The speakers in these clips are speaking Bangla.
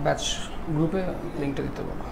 ব্যাচ গ্রুপে লিঙ্কটা দিতে বলো।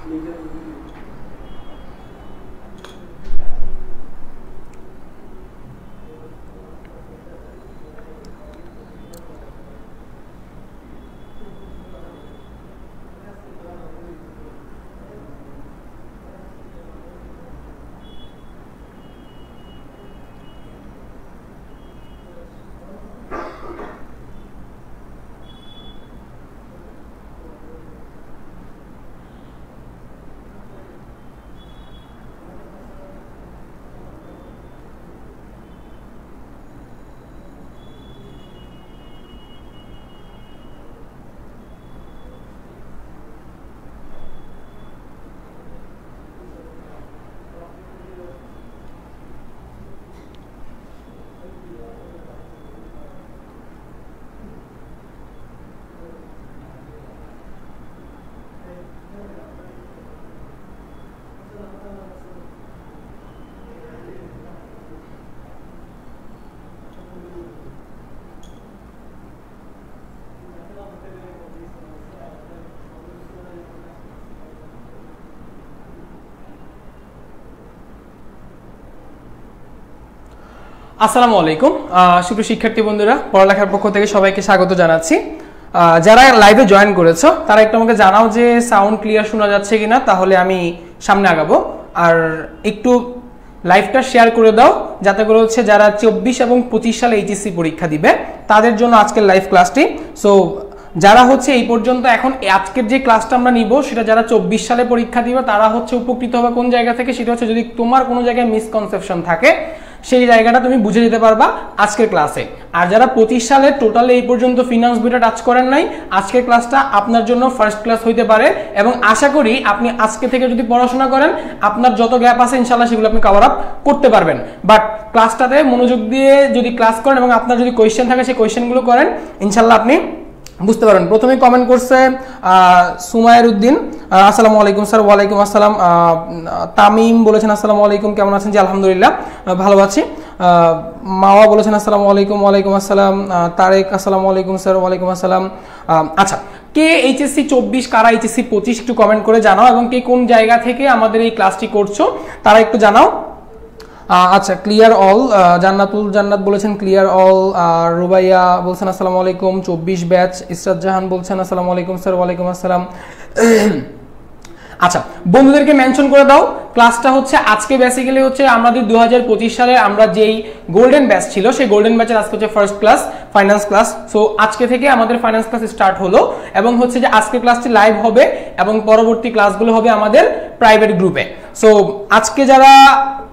আসসালামু আলাইকুম সুপ্রিয় শিক্ষার্থী বন্ধুরা, পড়ালেখার পক্ষ থেকে সবাইকে স্বাগত জানাচ্ছি। যারা লাইভে জয়েন করেছো তারা একটু আমাকে জানাও যে সাউন্ড ক্লিয়ার শোনা যাচ্ছে কিনা, তাহলে আমি সামনে আগাবো। আর একটু লাইভটা শেয়ার করে দাও যাতে করে হচ্ছে যারা 24 এবং 25 সালে এইচএসসি পরীক্ষা দিবে তাদের জন্য আজকের লাইভ ক্লাসটি। সো যারা হচ্ছে এই পর্যন্ত এখন আজকের যে ক্লাসটা আমরা নিব সেটা যারা 24 সালে পরীক্ষা দিবে তারা হচ্ছে উপকৃত হবে কোন জায়গা থেকে, সেটা হচ্ছে যদি তোমার কোনো জায়গায় মিসকনসেপশন থাকে সেই জায়গাটা তুমি বুঝে যেতে পারবা আজকের ক্লাসে। আর যারা 25 সালে টোটালি এই পর্যন্ত ফিনান্স বইটা টাচ করেন নাই, আজকের ক্লাসটা আপনার জন্য ফার্স্ট ক্লাস হইতে পারে এবং আশা করি আপনি আজকে থেকে যদি পড়াশোনা করেন আপনার যত গ্যাপ আছে ইনশাআল্লাহ সেগুলো আপনি কভার আপ করতে পারবেন। বাট ক্লাসটাতে মনোযোগ দিয়ে যদি ক্লাস করেন এবং আপনার যদি কোয়েশ্চেন থাকে সেই কোয়েশ্চেনগুলো করেন ইনশাআল্লাহ আপনি বুঝতে পারবেন। প্রথমে কমেন্ট করছে সুমায়ের উদ্দিন, আসসালামু আলাইকুম স্যার। ওয়ালাইকুম আসসালাম। তামিম বলেছেন আসসালামু আলাইকুম, কেমন আছেন? জি আলহামদুলিল্লাহ ভালো আছি। মাওয়া বলেছেন আসসালামু আলাইকুম। ওয়ালাইকুম আসসালাম। তারেক আসসালামু আলাইকুম স্যার। ওয়ালাইকুম আসসালাম। আচ্ছা, কে এইচএসসি 24 কারা এইচএসসি 25 একটু কমেন্ট করে জানাও এবং কে কোন জায়গা থেকে আমাদের এই ক্লাসটি করছো তারা একটু জানাও। আচ্ছা, ক্লিয়ার অল। জান্নাতুল জান্নাত বলেছেন ক্লিয়ার অল। রুবাইয়া বলছেন আসসালামু আলাইকুম 24 ব্যাচ। ইসরাত জাহান বলছেন আসসালামু আলাইকুম স্যার। ওয়ালাইকুম আসসালাম। আচ্ছা, বন্ধুদেরকে মেনশন করে দাও ক্লাসটা হচ্ছে আজকে বেসিক্যালি হচ্ছে আমাদের 2025 সালে আমরা যেই গোল্ডেন ব্যাচ ছিল সেই গোল্ডেন ব্যাচের আজকে হচ্ছে first class finance class. So আজকে থেকে আমাদের ফাইন্যান্স ক্লাস স্টার্ট হলো এবং হচ্ছে যে আজকের ক্লাসটি লাইভ হবে এবং পরবর্তী ক্লাসগুলো হবে আমাদের প্রাইভেট গ্রুপে। সো আজকে যারা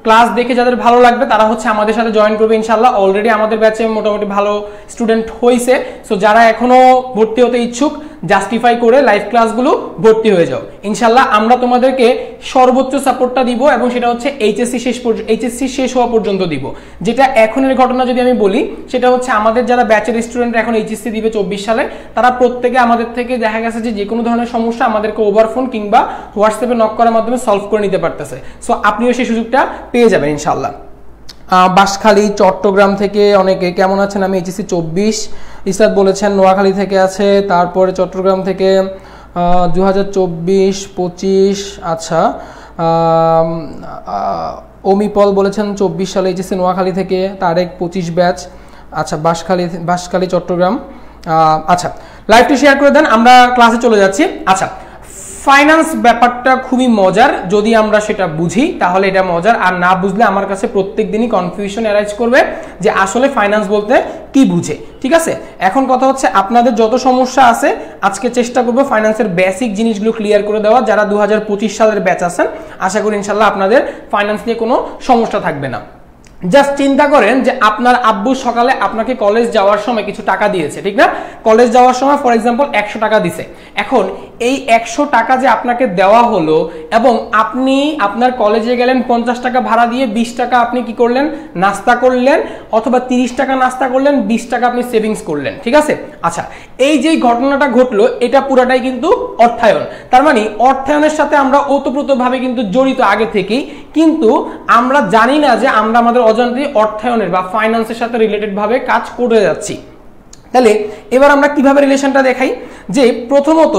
ক্লাস দেখে যাদের ভালো লাগবে তারা হচ্ছে আমাদের সাথে জয়েন করবে ইনশাআল্লাহ। অলরেডি আমাদের ব্যাচে মোটামুটি ভালো স্টুডেন্ট হয়েছে। সো যারা এখনো ভর্তি হতে ইচ্ছুক জাস্টিফাই করে লাইভ ক্লাসগুলো ভর্তি হয়ে যাও ইনশাআল্লাহ। আমরা তোমাদেরকে সর্বোচ্চ সাপোর্টটা দিব এবং সেটা হচ্ছে এইচএসসি শেষ হওয়া পর্যন্ত দিব। যেটা এখনের ঘটনা যদি আমি বলি সেটা হচ্ছে আমাদের যারা ব্যাচের স্টুডেন্ট এখন এইচএসসি দিবে 24 সালে তারা প্রত্যেকে আমাদের থেকে দেখা গেছে যে কোনো ধরনের সমস্যা আমাদেরকে ওভার ফোন কিংবা হোয়াটসঅ্যাপে নক করার মাধ্যমে সলভ করে নিতে পারতেছে। সো আপনিও সেই সুযোগটা পেয়ে যাবেন ইনশাআল্লাহ। বাঁশখালী চট্টগ্রাম থেকে অনেকে কেমন আছেন? আমি এইচএসসি 24। ইসরাত বলেছেন নোয়াখালী থেকে আছে, তারপরে চট্টগ্রাম থেকে 2024-25। আচ্ছা, অমিপল বলেছেন 24 সালে এইচএসসি নোয়াখালী থেকে। তারেক 25 ব্যাচ। আচ্ছা, বাঁশখালী চট্টগ্রাম। আচ্ছা, লাইভটি শেয়ার করে দেন, আমরা ক্লাসে চলে যাচ্ছি। আচ্ছা, ফাইন্যান্স ব্যাপারটা খুবই মজার, যদি আমরা সেটা বুঝি তাহলে এটা মজার, আর না বুঝলে আমার কাছে প্রত্যেক দিনই কনফিউশন অ্যারাইজ করবে যে আসলে ফাইন্যান্স বলতে কি বুঝে। ঠিক আছে, এখন কথা হচ্ছে আপনাদের যত সমস্যা আছে আজকে চেষ্টা করবো ফাইন্যান্সের বেসিক জিনিসগুলো ক্লিয়ার করে দেওয়া। যারা 2025 সালের ব্যাচ আছেন আশা করি ইনশাল্লাহ আপনাদের ফাইন্যান্স নিয়ে কোনো সমস্যা থাকবে না। জাস্ট চিন্তা করেন যে আপনার আব্বু সকালে আপনাকে কলেজ যাওয়ার সময় কিছু টাকা দিয়েছে, ঠিক না? কলেজ যাওয়ার সময় ফর এক্সাম্পল 100 টাকা দিছে। এখন এই 100 টাকা যে আপনাকে দেওয়া হলো এবং আপনি আপনার কলেজে গেলেন 50 টাকা ভাড়া দিয়ে, 20 টাকা আপনি কি করলেন? নাস্তা করলেন, অথবা 30 টাকা নাস্তা করলেন, 20 টাকা আপনি সেভিংস করলেন। ঠিক আছে, আচ্ছা, এই যে ঘটনাটা ঘটলো এটা পুরাটাই কিন্তু অর্থায়ন। তার মানে অর্থায়নের সাথে আমরা ওতপ্রোতভাবে কিন্তু জড়িত আগে থেকেই, কিন্তু আমরা জানি না যে আমরা আমাদের অজান্তে অর্থায়নের বা ফাইন্যান্সের সাথে রিলেটেড ভাবে কাজ করে যাচ্ছি। তাহলে এবার আমরা কিভাবে রিলেশনটা দেখাই যে প্রথমত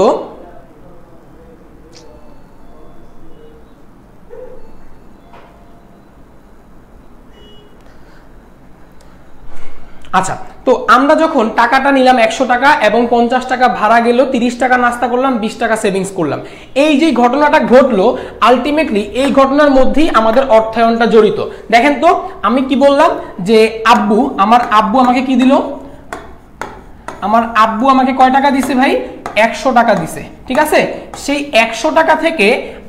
আচ্ছা, তো আমরা যখন টাকাটা নিলাম 100 টাকা এবং 50 টাকা ভাড়া গেল, 30 টাকা নাস্তা করলাম, 20 টাকা সেভিংস করলাম, এই যে ঘটনাটা ঘটলো আলটিমেটলি এই ঘটনার মধ্যেই আমাদের অর্থায়নটা জড়িত। দেখেন তো আমি কি বললাম যে আমার আব্বু আমাকে কি দিল, আমার আব্বু আমাকে কয় টাকা দিছে ভাই, 100 টাকা দিছে, ঠিক আছে। সেই 100 টাকা থেকে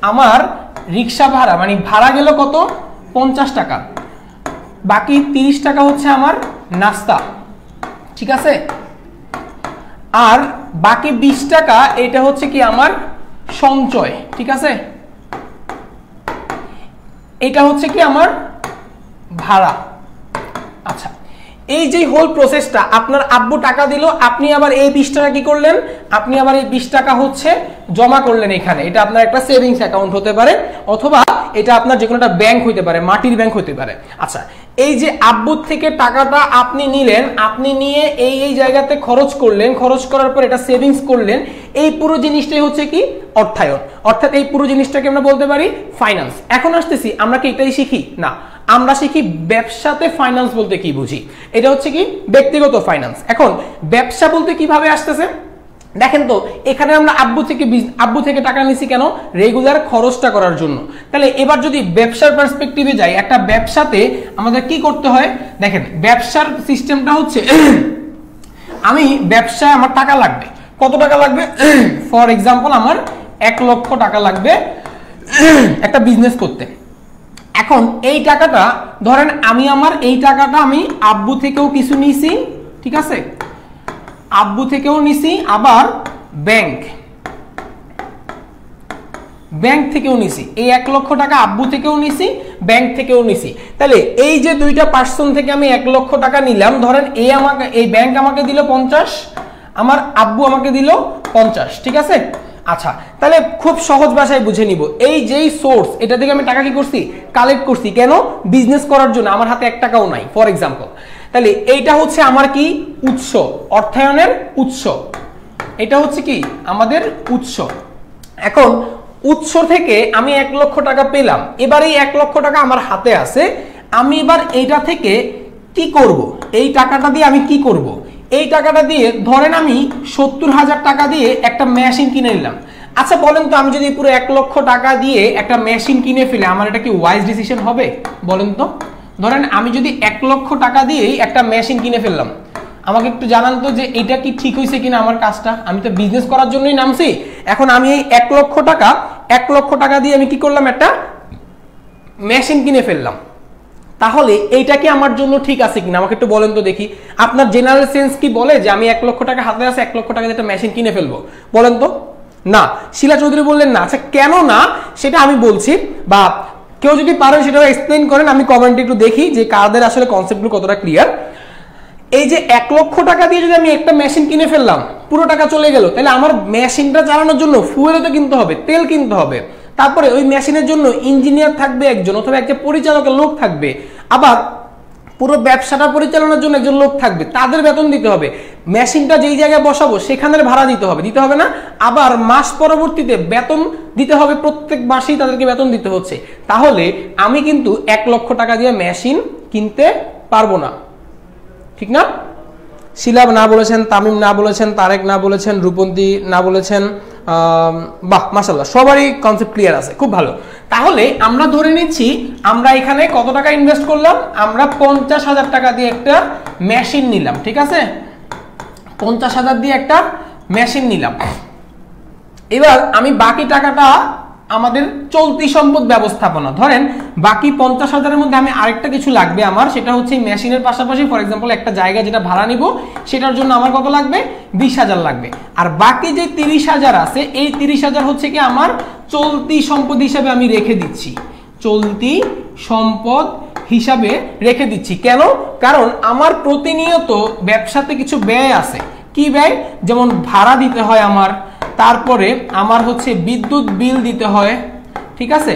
আমার রিক্সা ভাড়া মানে ভাড়া গেল কত, 50 টাকা, বাকি 30 টাকা হচ্ছে আমার নাস্তা, ঠিক আছে। আর বাকি 20 টাকা এটা হচ্ছে কি আমার সঞ্চয়, ঠিক আছে। এটা হচ্ছে কি আমার ভাড়া। আচ্ছা, এই যে হোল প্রসেসটা, আপনার আব্বু টাকা দিল, আপনি আবার এই 20 টাকা কি করলেন, আপনি আবার এই 20 টাকা হচ্ছে জমা করলেন এখানে। এটা আপনার একটা সেভিংস অ্যাকাউন্ট হতে পারে, অথবা এটা আপনার যে কোনো একটা ব্যাংক হতে পারে, মাটির ব্যাংক হতে পারে। আচ্ছা, এই যে আব্বুর থেকে টাকাটা আপনি নিলেন, আপনি নিয়ে এই জায়গাতে খরচ করলেন, খরচ করার পর এটা সেভিংস করলেন, এই পুরো জিনিসটাই হচ্ছে কি অর্থায়ন। অর্থাৎ এই পুরো জিনিসটাকে আমরা বলতে পারি ফাইন্যান্স। এখন আসতেছি, আমরা কি এটাই শিখি না, আমরা শিখি ব্যবসাতে ফাইন্যান্স বলতে কি বুঝি। এটা হচ্ছে কি ব্যক্তিগত ফাইন্যান্স। এখন ব্যবসা বলতে কিভাবে আসতেছে দেখেন তো, এখানে আমরা আব্বু থেকে টাকা নিছি কেন, রেগুলার খরচটা করার জন্য। তাহলে এবার যদি ব্যবসার পার্সপেক্টিভে যাই, একটা ব্যবসাতে আমাদের কি করতে হয়, দেখেন ব্যবসার সিস্টেমটা হচ্ছে আমি ব্যবসায় আমার টাকা লাগবে, কত টাকা লাগবে, ফর এক্সাম্পল আমার 1 লক্ষ টাকা লাগবে একটা বিজনেস করতে। এখন এই টাকাটা ধরেন আমার এই টাকাটা আমি আব্বু থেকেও কিছু নিছি, ঠিক আছে, আব্বু থেকেও নিছি, আবার ব্যাংক থেকেও নিছি। এই 1 লক্ষ টাকা আব্বু থেকেও নিছি, ব্যাংক থেকেও নিছি। তাহলে এই যে দুইটা পার্সন থেকে আমি 1 লক্ষ টাকা নিলাম, ধরেন এই ব্যাংক আমাকে দিল 50, আমার আব্বু আমাকে দিল 50, ঠিক আছে। আচ্ছা, তাহলে খুব সহজ ভাষায় বুঝে নিব, এই যেই সোর্স, এটা থেকে আমি টাকা কি করছি, কালেক্ট করছি, কেন, বিজনেস করার জন্য, আমার হাতে 1 টাকাও নাই ফর এক্সাম্পল। তাহলে এইটা হচ্ছে আমার কি উৎস, অর্থায়নের উৎস, এটা হচ্ছে কি আমাদের উৎস। এখন উৎস থেকে আমি 1 লক্ষ টাকা পেলাম, এবার এই 1 লক্ষ টাকা আমার হাতে আছে, আমি এবার এইটা থেকে কি করব, এই টাকাটা দিয়ে আমি কি করব, এই টাকাটা দিয়ে ধরেন আমি 70,000 টাকা দিয়ে একটা মেশিন কিনে নিলাম। আচ্ছা বলেন তো, আমি যদি পুরো 1 লক্ষ টাকা দিয়ে একটা মেশিন কিনে ফেলে, আমার এটা কি ওয়াইজ ডিসিশন হবে বলেন তো। ধরেন আমি যদি 1 লক্ষ টাকা দিয়েই একটা মেশিন কিনে ফেললাম, আমাকে একটু জানান তো যে এটা কি ঠিক হয়েছে কিনা আমার কাজটা, আমি তো বিজনেস করার জন্যই নামছি। এখন আমি এই 1 লক্ষ টাকা দিয়ে আমি কি করলাম, একটা মেশিন কিনে ফেললাম, তাহলে এইটা কি আমার জন্য ঠিক আছে কিনা আমাকে একটু বলেন তো দেখি। আপনার জেনারেল সেন্স কি বলে যে আমি 1 লক্ষ টাকা হাতে আছে, 1 লক্ষ টাকা দিয়ে একটা মেশিন কিনে ফেলবো, বলেন তো না। শিলা চৌধুরী বললেন না। আচ্ছা কেন না সেটা আমি বলছি, বা কেউ যদি পারেন সেটা এক্সপ্লেইন করেন, আমি কমেন্টে একটু দেখি যে কাদের আসলে কনসেপ্টগুলো কতটা ক্লিয়ার। এই যে 1 লক্ষ টাকা দিয়ে যদি আমি একটা মেশিন কিনে ফেললাম, পুরো টাকা চলে গেল, তাহলে আমার মেশিনটা চালানোর জন্য ফুয়েলও তো কিনতে হবে, তেল কিনতে হবে, তারপরে ওই মেশিনের জন্য ইঞ্জিনিয়ার থাকবে একজন, অথবা একটা পরিচালকের লোক থাকবে, আবার পুরো ব্যবসাটা পরিচালনার জন্য একজন লোক থাকবে, তাদের বেতন দিতে হবে, মেশিনটা যেই জায়গায় বসাবো সেখানের ভাড়া দিতে হবে না, আবার মাস পরবর্তীতে বেতন দিতে হবে, প্রত্যেক মাসেই তাদেরকে বেতন দিতে হচ্ছে। তাহলে আমি কিন্তু 1 লক্ষ টাকা দিয়ে মেশিন কিনতে পারবো না, ঠিক না। শিলা না বলেছেন, তামিম না বলেছেন, তারেক না বলেছেন, রূপন্তী না বলেছেন, বাহ মাশাআল্লাহ, সবারই কনসেপ্ট ক্লিয়ার আছে, খুব ভালো। তাহলে আমরা ধরে নিচ্ছি আমরা এখানে কত টাকা ইনভেস্ট করলাম, আমরা 50,000 টাকা দিয়ে একটা মেশিন নিলাম, ঠিক আছে, 50,000 দিয়ে একটা মেশিন নিলাম। এবার আমি বাকি টাকাটা আমাদের চলতি সম্পদ ব্যবস্থাপনা, ধরেন বাকি 50,000-এর মধ্যে আমি আরেকটা কিছু লাগবে আমার, সেটা হচ্ছে মেশিনের পাশাপাশি ফর এক্সাম্পল একটা জায়গা যেটা ভাড়া নিব, সেটার জন্য আমার কত লাগবে, 20,000 লাগবে। আর বাকি যে 30,000 আছে, এই 30,000 হচ্ছে কি আমার চলতি সম্পদ হিসাবে আমি রেখে দিচ্ছি, চলতি সম্পদ হিসাবে রেখে দিচ্ছি। কেন, কারণ আমার প্রতিনিয়ত ব্যবসাতে কিছু ব্যয় আছে। কি ব্যয়, যেমন ভাড়া দিতে হয় আমার, তারপরে আমার হচ্ছে বিদ্যুৎ বিল দিতে হয়, ঠিক আছে,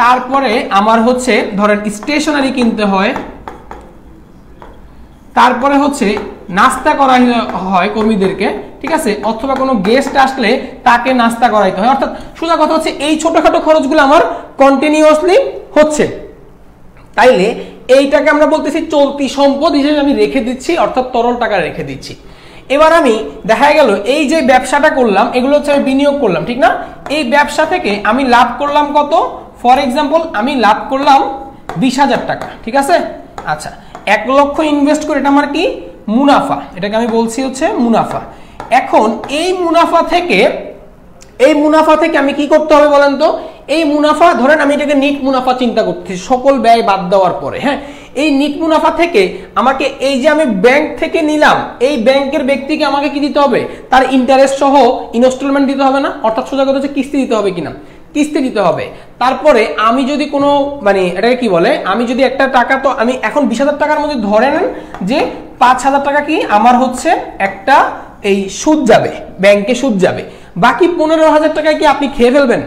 তারপরে আমার হচ্ছে ধরেন স্টেশনারি কিনতে হয়, তারপরে হচ্ছে নাস্তা করা হয় কর্মীদেরকে, ঠিক আছে, অথবা কোনো গেস্ট আসলে তাকে নাস্তা করাইতে হয়। অর্থাৎ সোজা কথা হচ্ছে এই ছোটখাটো খরচগুলো আমার কন্টিনিউয়াসলি হচ্ছে। তাইলে এইটাকে আমরা বলতেছি চলতি সম্পদ হিসেবে আমি রেখে দিচ্ছি, অর্থাৎ তরল টাকা রেখে দিচ্ছি। এবার আমি দেখা গেল এই যে ব্যবসাটা করলাম এগুলো হচ্ছে আমি বিনিয়োগ করলাম, ঠিক না? এই ব্যবসা থেকে আমি লাভ করলাম কত? ফর এক্সাম্পল আমি লাভ করলাম 20,000 টাকা, ঠিক আছে? আচ্ছা, 1 লক্ষ ইনভেস্ট করে এটা আমার কি মুনাফা, এটাকে আমি বলছি হচ্ছে মুনাফা। এখন এই মুনাফা থেকে আমি কি করতে হবে বলেন তো? এই মুনাফা ধরেন আমি এটাকে নিট মুনাফা চিন্তা করতেছি সকল ব্যয় বাদ দেওয়ার পরে, হ্যাঁ, এই নিট মুনাফা থেকে আমাকে এই যে আমি ব্যাংক থেকে নিলাম এই ব্যাংকের ব্যক্তিকে আমাকে কি দিতে হবে? তার ইন্টারেস্ট সহ ইনস্টলমেন্ট দিতে হবে না? অর্থাৎ সোজা কথা হচ্ছে কিস্তি দিতে হবে কিনা, কিস্তি দিতে হবে। তারপরে আমি যদি কোনো মানে এটাকে কি বলে, আমি যদি একটা টাকা, তো আমি এখন 20,000 টাকার মধ্যে ধরে নেন যে 5,000 টাকা কি আমার হচ্ছে একটা এই সুদ যাবে, ব্যাংকে সুদ যাবে, বাকি 15,000 টাকায় কি আপনি খেয়ে ফেলবেন?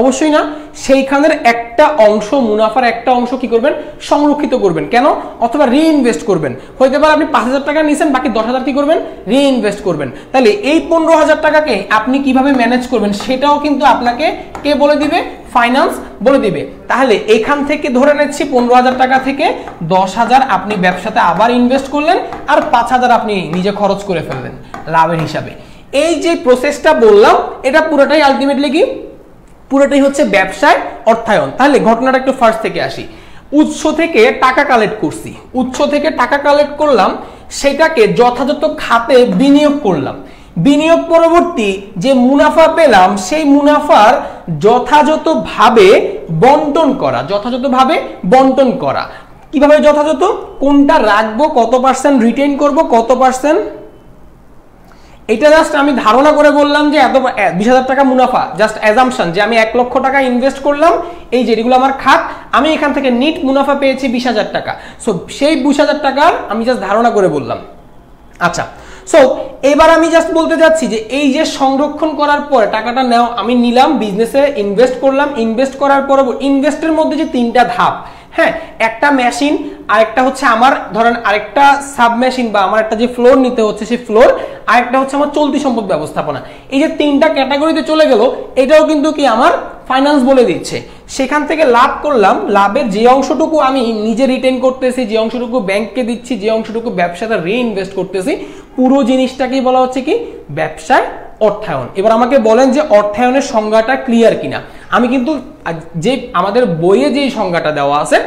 অবশ্যই না। সেইখানের একটা অংশ, মুনাফার একটা অংশ কি করবেন? সংরক্ষিত করবেন। কেন? অথবা রিইনভেস্ট করবেন। হইতে পারে আপনি 5,000 টাকা নিয়েছেন, বাকি 10,000 কি করবেন? রিইনভেস্ট করবেন। তাহলে এই 15,000 টাকাকে আপনি কিভাবে ম্যানেজ করবেন সেটাও কিন্তু আপনাকে কে বলে দিবে? ফাইন্যান্স বলে দিবে। তাহলে এখান থেকে ধরে নিচ্ছি 15,000 টাকা থেকে 10,000 আপনি ব্যবসাতে আবার ইনভেস্ট করলেন, আর 5,000 আপনি নিজে খরচ করে ফেললেন লাভের হিসাবে। এই যে প্রসেসটা বললাম এটা পুরোটাই আলটিমেটলি কি? পুরোটাই হচ্ছে ব্যবসায় অর্থায়ন। তাহলে ঘটনাটা একটু ফার্স্ট থেকে আসি। উৎস থেকে টাকা কালেক্ট করছি, উৎস থেকে টাকা কালেক্ট করলাম, সেটাকে যথাযথ খাতে বিনিয়োগ করলাম। বিনিয়োগ পরবর্তী যে মুনাফা পেলাম সেই মুনাফার যথাযথভাবে বন্টন করা, যথাযথভাবে বন্টন করা। কিভাবে যথাযথ? কোনটা রাখবো, কত পার্সেন্ট রিটেইন করব, কত পার্সেন্ট, এটা জাস্ট আমি ধারণা করে বললাম যে এত 20,000 টাকা মুনাফা, জাস্ট অ্যাজাম্পশন যে আমি 1 লক্ষ টাকা ইনভেস্ট করলাম, এই যেগুলো আমার খাত, আমি এখান থেকে নিট মুনাফা পেয়েছি 20,000 টাকা। সো সেই 20,000 টাকার আমি জাস্ট ধারণা করে বললাম। আচ্ছা, সো এবার আমি জাস্ট বলতে যাচ্ছি যে এই যে সংরক্ষণ করার পরে টাকাটা নাও আমি নিলাম, বিজনেসে ইনভেস্ট করলাম, ইনভেস্ট করার পর ইনভেস্টের মধ্যে যে 3টা ধাপ, হ্যাঁ, একটা মেশিন, আরেকটা হচ্ছে আমার ধরেন আরেকটা সাব মেশিন বা আমার একটা যে ফ্লোর নিতে হচ্ছে সেই ফ্লোর, আরেকটা হচ্ছে আমার চলতি সম্পদ ব্যবস্থাপনা। এই যে 3টা ক্যাটাগরিতে চলে গেল, এটাও কিন্তু কি আমার ফাইন্যান্স বলে দিচ্ছে। সেখান থেকে লাভ করলাম, লাভের যে অংশটুকু আমি নিজে রিটেন করতেছি, যে অংশটুকু ব্যাংককে দিচ্ছি, যে অংশটুকু ব্যবসাতে রিইনভেস্ট করতেছি, পুরো জিনিসটাকেই বলা হচ্ছে কি? ব্যবসায় অর্থায়ন। এবার আমাকে বলেন যে অর্থায়নের সংজ্ঞাটা ক্লিয়ার কিনা। আমি কিন্তু যে আমাদের বইয়ে যে সংজ্ঞাটা দেওয়া আছে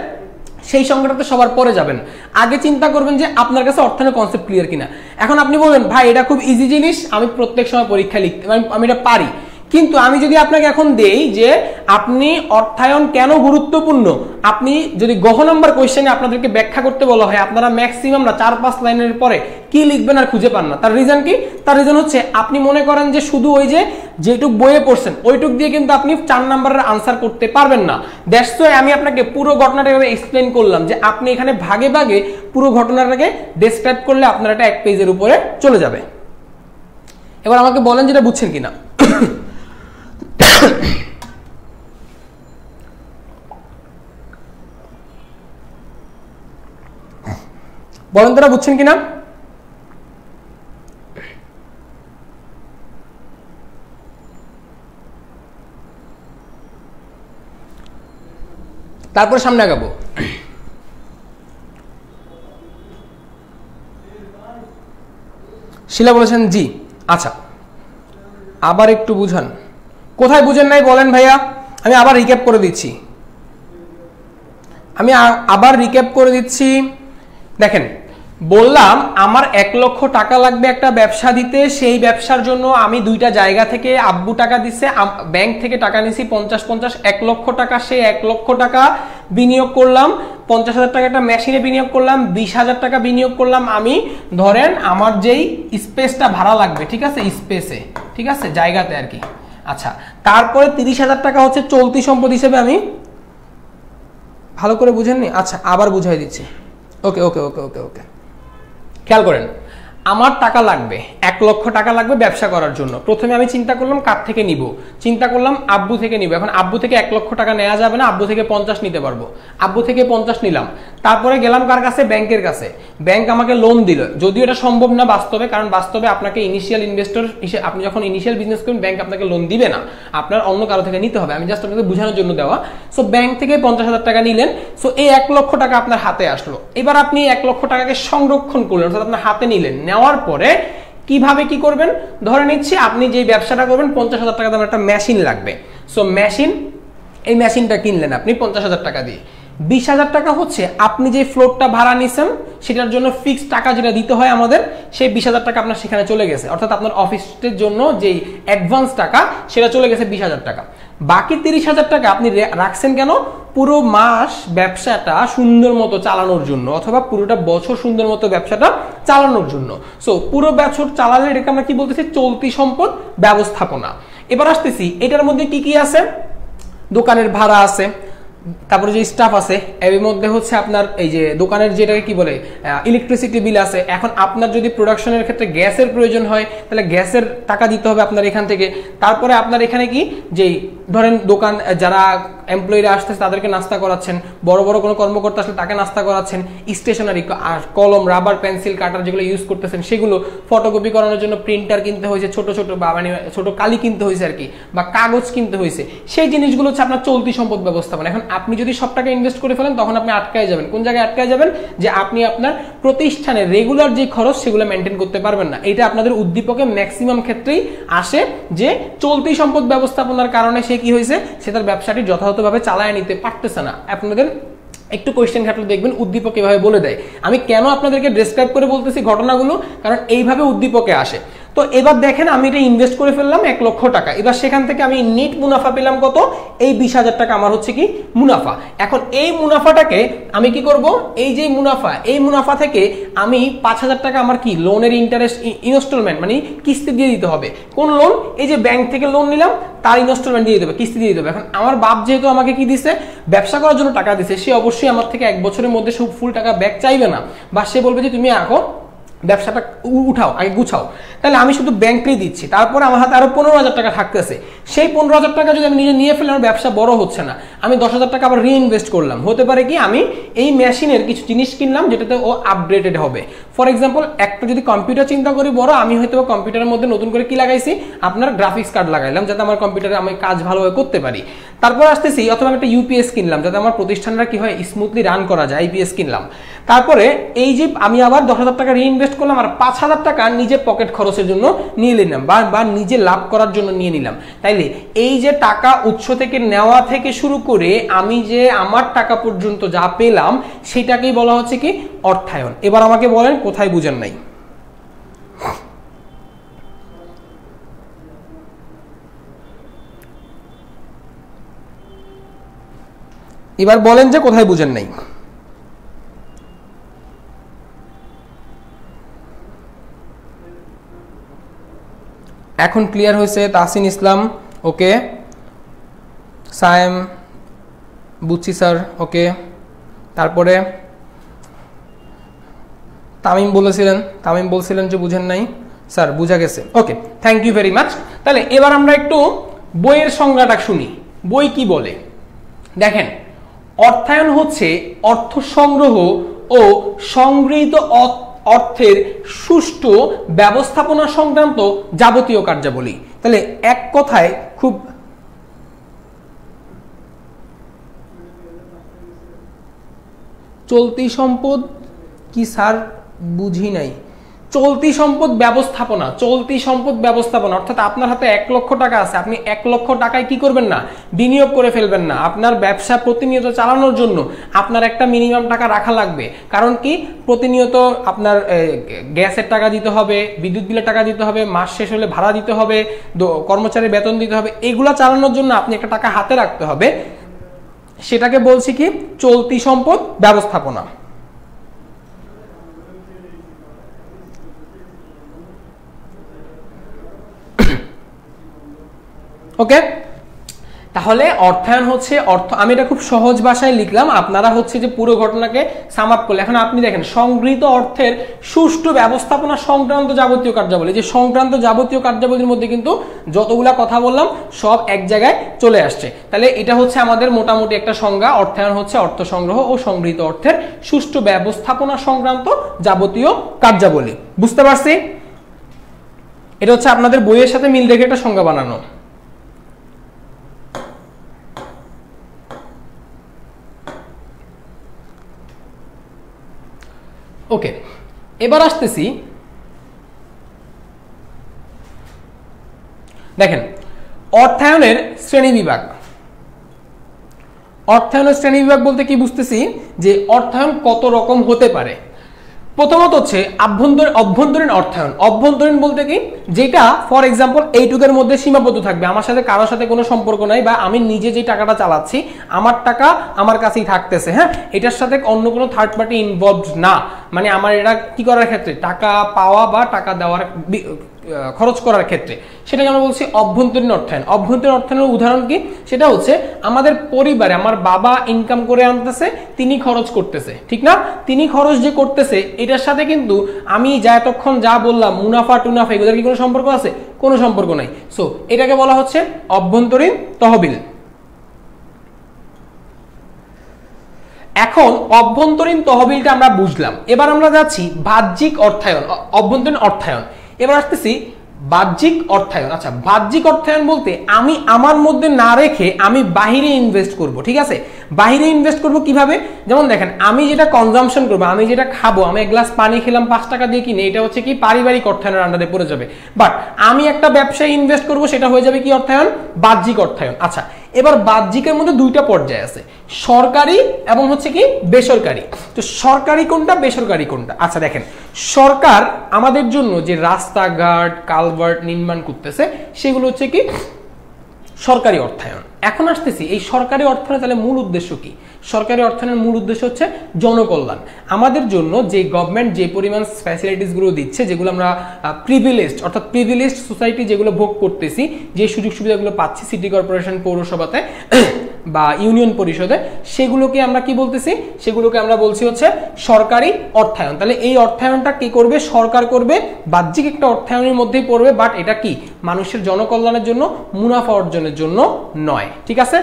সেই সংজ্ঞাটাতে সবার পরে যাবেন, আগে চিন্তা করবেন যে আপনার কাছে অর্থায়নের কনসেপ্ট ক্লিয়ার কিনা। এখন আপনি বলবেন ভাই এটা খুব ইজি জিনিস, আমি প্রত্যেক সময় পরীক্ষা লিখতে আমি এটা পারি, কিন্তু আমি যদি আপনাকে এখন দেই যে আপনি অর্থায়ন কেন গুরুত্বপূর্ণ, আপনি যদি গহ নম্বর কোয়েশ্চেনে আপনাদেরকে ব্যাখ্যা করতে বলা হয়, আপনারা ম্যাক্সিমাম না 4-5 লাইনের পরে কি লিখবেন আর খুঁজে পান না। তার রিজন কি? তার রিজন হচ্ছে আপনি মনে করেন যে শুধু ওই যে যেটুক বইয়ে পড়ছেন ওইটুক দিয়ে কিন্তু আপনি 4 নম্বরের আনসার করতে পারবেন না। দ্যাটস ওয়াই আমি আপনাকে পুরো ঘটনাটাকে এক্সপ্লেন করলাম যে আপনি এখানে ভাগে ভাগে পুরো ঘটনাটাকে ডেসক্রাইব করলে আপনার একটা 1 পেজের উপরে চলে যাবে। এবার আমাকে বলেন যেটা বুঝছেন কিনা। বলেন তারা বুঝছেন কিনা। তারপর সামনে আগাবো। শিলা বলেছেন জি। আচ্ছা, আবার একটু বুঝান, কোথায় বুঝেন নাই বলেন ভাইয়া, আমি আবার রিক্যাপ করে দিচ্ছি। দেখেন, বললাম আমার 1 লক্ষ টাকা লাগবে একটা ব্যবসা দিতে, সেই ব্যবসার জন্য আমি 2টা জায়গা থেকে আব্বু টাকা দিচ্ছে, ব্যাংক থেকে টাকা নিছি 50-50, 1 লক্ষ টাকা, সেই 1 লক্ষ টাকা বিনিয়োগ করলাম, 50,000 টাকা একটা মেশিনে বিনিয়োগ করলাম, 20,000 টাকা বিনিয়োগ করলাম আমি ধরেন আমার যেই স্পেসটা ভাড়া লাগবে, ঠিক আছে, স্পেসে, ঠিক আছে, জায়গাতে আর কি। আচ্ছা, তারপরে 30,000 টাকা হচ্ছে চলতি সম্পদ হিসেবে আমি, ভালো করে বুঝেননি? আচ্ছা, আবার বুঝাই দিচ্ছি। ওকে ওকে ওকে ওকে ওকে খেয়াল করেন, আমার টাকা লাগবে, 1 লক্ষ টাকা লাগবে ব্যবসা করার জন্য। প্রথমে আমি চিন্তা করলাম কার থেকে নিব, চিন্তা করলাম আব্বু থেকে নিব। এখন আব্বু থেকে 1 লক্ষ টাকা নেওয়া যাবে না, আব্বু থেকে 50 নিতে পারবো, আব্বু থেকে 50 নিলাম। তারপরে গেলাম কার কাছে? ব্যাংকের কাছে। ব্যাংক আমাকে লোন দিল, যদিও এটা সম্ভব না বাস্তবে, কারণ বাস্তবে আপনাকে ইনিশিয়াল ইনভেস্টর হিসেবে, আপনি যখন ইনিশিয়াল বিজনেস করবেন ব্যাংক আপনাকে লোন দিবে না, আপনার অন্য কারো থেকে নিতে হবে। আমি জাস্ট আপনাকে বোঝানোর জন্য দেওয়া। সো ব্যাংক থেকে 50,000 টাকা নিলেন, সো এই 1 লক্ষ টাকা আপনার হাতে আসলো। এবার আপনি 1 লক্ষ টাকাকে সংরক্ষণ করলেন, অর্থাৎ আপনার হাতে নিলেন। নেওয়ার পরে কিভাবে কি করবেন? ধরে নিচ্ছি আপনি যে ব্যবসাটা করবেন 50,000 টাকা দামের একটা মেশিন লাগবে। সো মেশিন, এই মেশিনটা কিনলেন আপনি 50,000 টাকা দিয়ে। 20,000 টাকা হচ্ছে আপনি যে ফ্লোরটা ভাড়া নিছেন সেটার জন্য ফিক্সড টাকা যেটা দিতে হয় আমাদের, সেই 20,000 টাকা আপনার সেখানে চলে গেছে। অর্থাৎ আপনার অফিসের জন্য যেই অ্যাডভান্স টাকা সেটা চলে গেছে 20,000 টাকা। বাকি 30,000 টাকা আপনি রাখছেন কেন? পুরো মাস ব্যবসাটা সুন্দর মতো চালানোর জন্য, অথবা পুরোটা বছর সুন্দর মতো ব্যবসাটা চালানোর জন্য। সো পুরো বছর চালালে এটাকে আমরা কি বলতেছি? চলতি সম্পদ ব্যবস্থাপনা। এবার আসতেছি এটার মধ্যে কি কি আছে। দোকানের ভাড়া আছে, তারপরে যে স্টাফ আছে, এর মধ্যে হচ্ছে আপনার এই যে দোকানের যেটাকে কি বলে ইলেকট্রিসিটি বিল আছে। এখন আপনার যদি প্রোডাকশনের ক্ষেত্রে গ্যাসের প্রয়োজন হয় তাহলে গ্যাসের টাকা দিতে হবে আপনার এখান থেকে। তারপরে আপনার এখানে কি যেই ধরেন দোকান যারা এমপ্লয়িরা আসতেছে তাদেরকে নাস্তা করাচ্ছেন, বড় বড় কোনো কর্মকর্তা আসলে তাকে নাস্তা করাচ্ছেন, স্টেশনারি কলম, রাবার, পেন্সিল, কাটার যেগুলো ইউজ করতেছেন সেগুলো, ফটোকপি করানোর জন্য প্রিন্টার কিনতে হয়েছে, ছোট ছোট বা মানে ছোট কালি কিনতে হয়েছে আর কি, বা কাগজ কিনতে হয়েছে, সেই জিনিসগুলো হচ্ছে আপনার চলতি সম্পদ ব্যবস্থাপনা। এখন আপনি যদি সব টাকা ইনভেস্ট করে ফেলেন তখন আপনি আটকায় যাবেন। কোন জায়গায় আটকায় যাবেন? যে আপনি আপনার প্রতিষ্ঠানের রেগুলার যে খরচ সেগুলো মেনটেন করতে পারবেন না। এটা আপনাদের উদ্দীপকে ম্যাক্সিমাম ক্ষেত্রেই আসে যে চলতি সম্পদ ব্যবস্থাপনার কারণে সে কি হয়েছে, সে তার ব্যবসাটি যথাযথভাবে চালায় নিতে পারতেছে না। আপনাদের একটু কোয়েশ্চেন ঘাটলে দেখবেন উদ্দীপক এভাবে বলে দেয়। আমি কেন আপনাদেরকে ডেসক্রাইব করে বলতেছি ঘটনাগুলো, কারণ এইভাবে উদ্দীপকে আসে। তো এবার দেখেন আমি এটা ইনভেস্ট করে ফেললাম 1 লক্ষ টাকা। এবার সেখান থেকে আমি নেট মুনাফা পেলাম কত? এই 20,000 টাকা আমার হচ্ছে কি মুনাফা। এখন এই মুনাফাটাকে আমি কি করব? এই যে মুনাফা, এই মুনাফা থেকে আমি 5,000 টাকা আমার কি লোনের ইন্টারেস্ট ইনস্টলমেন্ট মানে কিস্তি দিয়ে দিতে হবে। কোন লোন? এই যে ব্যাংক থেকে লোন নিলাম তার ইনস্টলমেন্ট দিয়ে দিতে হবে, কিস্তি দিয়ে দিতে হবে। এখন আমার বাপ যেহেতু আমাকে কি দিছে, ব্যবসা করার জন্য টাকা দিছে, সে অবশ্যই আমার থেকে 1 বছরের মধ্যে সব ফুল টাকা ব্যাক চাইবে না, বা সে বলবে যে তুমি এখন ব্যবসাটা উঠাও, আগে গুছাও। তাহলে আমি শুধু ব্যাংকেই দিচ্ছি, তারপরে আমার হাতে আরো 15,000 টাকা থাকতেছে। সেই 15,000 টাকা যদি আমি নিজে নিয়ে ফেলি আমার ব্যবসা বড় হচ্ছে না। আমি 10,000 টাকা আবার রিইনভেস্ট করলাম। হতে পারে কি আমি এই মেশিনের কিছু জিনিস কিনলাম যেটাতে ও আপডেটেড হবে। ফর এক্সাম্পল একটা যদি কম্পিউটার চিন্তা করি বড়, আমি হয়তো কম্পিউটারের মধ্যে নতুন করে কি লাগাইছি, আপনার গ্রাফিক্স কার্ড লাগাইলাম যাতে আমার কম্পিউটারে আমি কাজ ভালোভাবে করতে পারি। তারপর আসতেছি অথবা একটা ইউপিএস কিনলাম যাতে আমার প্রতিষ্ঠানটা কি হয় স্মুথলি রান করা যায়, আইপিএস কিনলাম। তারপরে এই যে আমি আবার 10,000 টাকা রিইনভেস্ট করলাম আর 5,000 টাকা নিজে পকেট খরচের জন্য নিয়ে নিলাম, বা নিজে লাভ করার জন্য নিয়ে নিলাম। তাইলে এই যে টাকা উৎস থেকে নেওয়া থেকে শুরু করে আমি যে আমার টাকা পর্যন্ত যা পেলাম সেটাকেই বলা হচ্ছে কি অর্থায়ন। এবার আমাকে বলেন কোথায় বুঝেন নাই? এবার বলেন যে কোথায় বুঝেন নাই? এখন ক্লিয়ার হয়েছে? তাহসিন ইসলাম ওকে, সায়েম বুঝছি স্যার ওকে, তারপরে তামিম বলছিলেন যে বুঝেন নাই স্যার, বুঝা গেছে ওকে, থ্যাংক ইউ ভেরি মাচ। তাহলে এবার আমরা একটু বইয়ের সংজ্ঞাটা শুনি, বই কি বলে। দেখেন, অর্থায়ন হচ্ছে অর্থ সংগ্রহ ও সংগৃহীত অর্থের সুষ্ঠু ব্যবস্থাপনা সংক্রান্ত যাবতীয় কার্যাবলী। তাহলে এক কথায় খুব চলতি সম্পদ কি স্যার? বুঝি নাই। চলতি সম্পদ ব্যবস্থাপনা, চলতি সম্পদ ব্যবস্থাপনা অর্থাৎ আপনার হাতে 1 লক্ষ টাকা আছে, আপনি 1 লক্ষ টাকায় কি করবেন না, বিনিয়োগ করে ফেলবেন না। আপনার ব্যবসা প্রতিনিয়ত চালানোর জন্য আপনার একটা মিনিমাম টাকা রাখা লাগবে। কারণ কি, প্রতিনিয়ত আপনার গ্যাসের টাকা দিতে হবে, বিদ্যুৎ বিলের টাকা দিতে হবে, মাস শেষ হলে ভাড়া দিতে হবে, কর্মচারীর বেতন দিতে হবে। এগুলা চালানোর জন্য আপনি একটা টাকা হাতে রাখতে হবে। সেটাকে বলছি কি চলতি সম্পদ ব্যবস্থাপনা। ওকে, তাহলে অর্থায়ন হচ্ছে আমি এটা খুব সহজ ভাষায় লিখলাম, আপনারা হচ্ছে যে পুরো ঘটনাকে সাম আপ করলে। এখন আপনি দেখেন সংগৃহীত অর্থের সুষ্ঠু ব্যবস্থাপনা সংক্রান্ত যাবতীয় কার্যাবলী, যে সংক্রান্ত যাবতীয় কার্যাবলীর মধ্যে কিন্তু যতগুলা কথা বললাম সব এক জায়গায় চলে আসছে। তাহলে এটা হচ্ছে আমাদের মোটামুটি একটা সংজ্ঞা। অর্থায়ন হচ্ছে অর্থ সংগ্রহ ও সংগৃহীত অর্থের সুষ্ঠু ব্যবস্থাপনা সংক্রান্ত যাবতীয় কার্যাবলী। বুঝতে পারছি? এটা হচ্ছে আপনাদের বইয়ের সাথে মিল রেখে একটা সংজ্ঞা বানানো। ওকে, এবার আসতেছি, দেখেন অর্থায়নের শ্রেণীবিভাগ। অর্থায়নের শ্রেণীবিভাগ বলতে কি বুঝতেছি, যে অর্থায়ন কত রকম হতে পারে। প্রথমত হচ্ছে অভ্যন্তরীণ অর্থায়ন। অভ্যন্তরীণ বলতে কি, যেটা ফর এক্সাম্পল এইটুকের মধ্যে সীমাবদ্ধ থাকবে, আমার সাথে কারোর সাথে কোনো সম্পর্ক নাই, বা আমি নিজে যে টাকাটা চালাচ্ছি আমার টাকা আমার কাছেই থাকতেছে, হ্যাঁ, এটার সাথে অন্য কোনো থার্ড পার্টি ইনভলভড না। মানে আমার এটা কি করার ক্ষেত্রে, টাকা পাওয়া বা টাকা দেওয়ার খরচ করার ক্ষেত্রে, সেটাকে আমরা বলছি অভ্যন্তরীণ অর্থায়ন। অভ্যন্তরীণ অর্থায়নের উদাহরণ কি, সেটা হচ্ছে আমাদের পরিবারে আমার বাবা ইনকাম করে আনতেছে, তিনি খরচ করতেছে, ঠিক না? তিনি খরচ যে করতেছে এটার সাথে কিন্তু আমি যা এতক্ষণ যা বললাম মুনাফা টুনাফা এগুলোর কি কোনো সম্পর্ক আছে? কোনো সম্পর্ক নাই। সো এটাকে বলা হচ্ছে অভ্যন্তরীণ তহবিল। এখন অভ্যন্তরীণ তহবিলটা আমরা বুঝলাম, এবার আমরা যাচ্ছি বাহ্যিক অর্থায়ন, অভ্যন্তরীণ অর্থায়ন। এবার আসতেছি বাহ্যিক অর্থায়ন। আচ্ছা, বাহ্যিক অর্থায়ন বলতে আমি আমার মধ্যে না রেখে আমি বাহিরে ইনভেস্ট করব, ঠিক আছে? বাহিরে ইনভেস্ট করব কিভাবে? যেমন দেখেন, আমি যেটা কনজাম্পশন করব, আমি যেটা খাবো, আমি এক গ্লাস পানি খেলাম 5 টাকা দিয়ে কিনে, এটা হচ্ছে কি পারিবারিক অর্থায়নের আন্ডারে পড়ে যাবে। বাট আমি একটা ব্যবসায় ইনভেস্ট করব, সেটা হয়ে যাবে কি অর্থায়ন? বাহ্যিক অর্থায়ন। আচ্ছা, এবার বাহ্যিকের মধ্যে দুইটা পর্যায় আছে, সরকারি এবং হচ্ছে কি বেসরকারি। তো সরকারি কোনটা, বেসরকারি কোনটা? আচ্ছা দেখেন, সরকার আমাদের জন্য যে রাস্তাঘাট কালভার্ট নির্মাণ করতেছে সেগুলো হচ্ছে কি সরকারি অর্থায়ন। এখন আসতেছি এই সরকারি অর্থায়ন, তাহলে মূল উদ্দেশ্য কি? সরকারি অর্থায়নের মূল উদ্দেশ্য হচ্ছে জনকল্যাণ। আমাদের জন্য যে গভর্নমেন্ট যে পরিমাণ ফ্যাসিলিটিসগুলো দিচ্ছে, যেগুলো আমরা প্রিভিলেজড অর্থাৎ প্রিভিলেজড সোসাইটি যেগুলো ভোগ করতেছি, যে সুযোগ সুবিধাগুলো পাচ্ছি সিটি কর্পোরেশন, পৌরসভাতে বা ইউনিয়ন পরিষদে, সেগুলোকে আমরা কি বলতেছি? সেগুলোকে আমরা বলছি হচ্ছে সরকারি অর্থায়ন। তাহলে এই অর্থায়নটা কি করবে? সরকার করবে, বাহ্যিক একটা অর্থায়নের মধ্যেই পড়বে, বাট এটা কি মানুষের জনকল্যাণের জন্য, মুনাফা অর্জনের জন্য নয়, ঠিক আছে?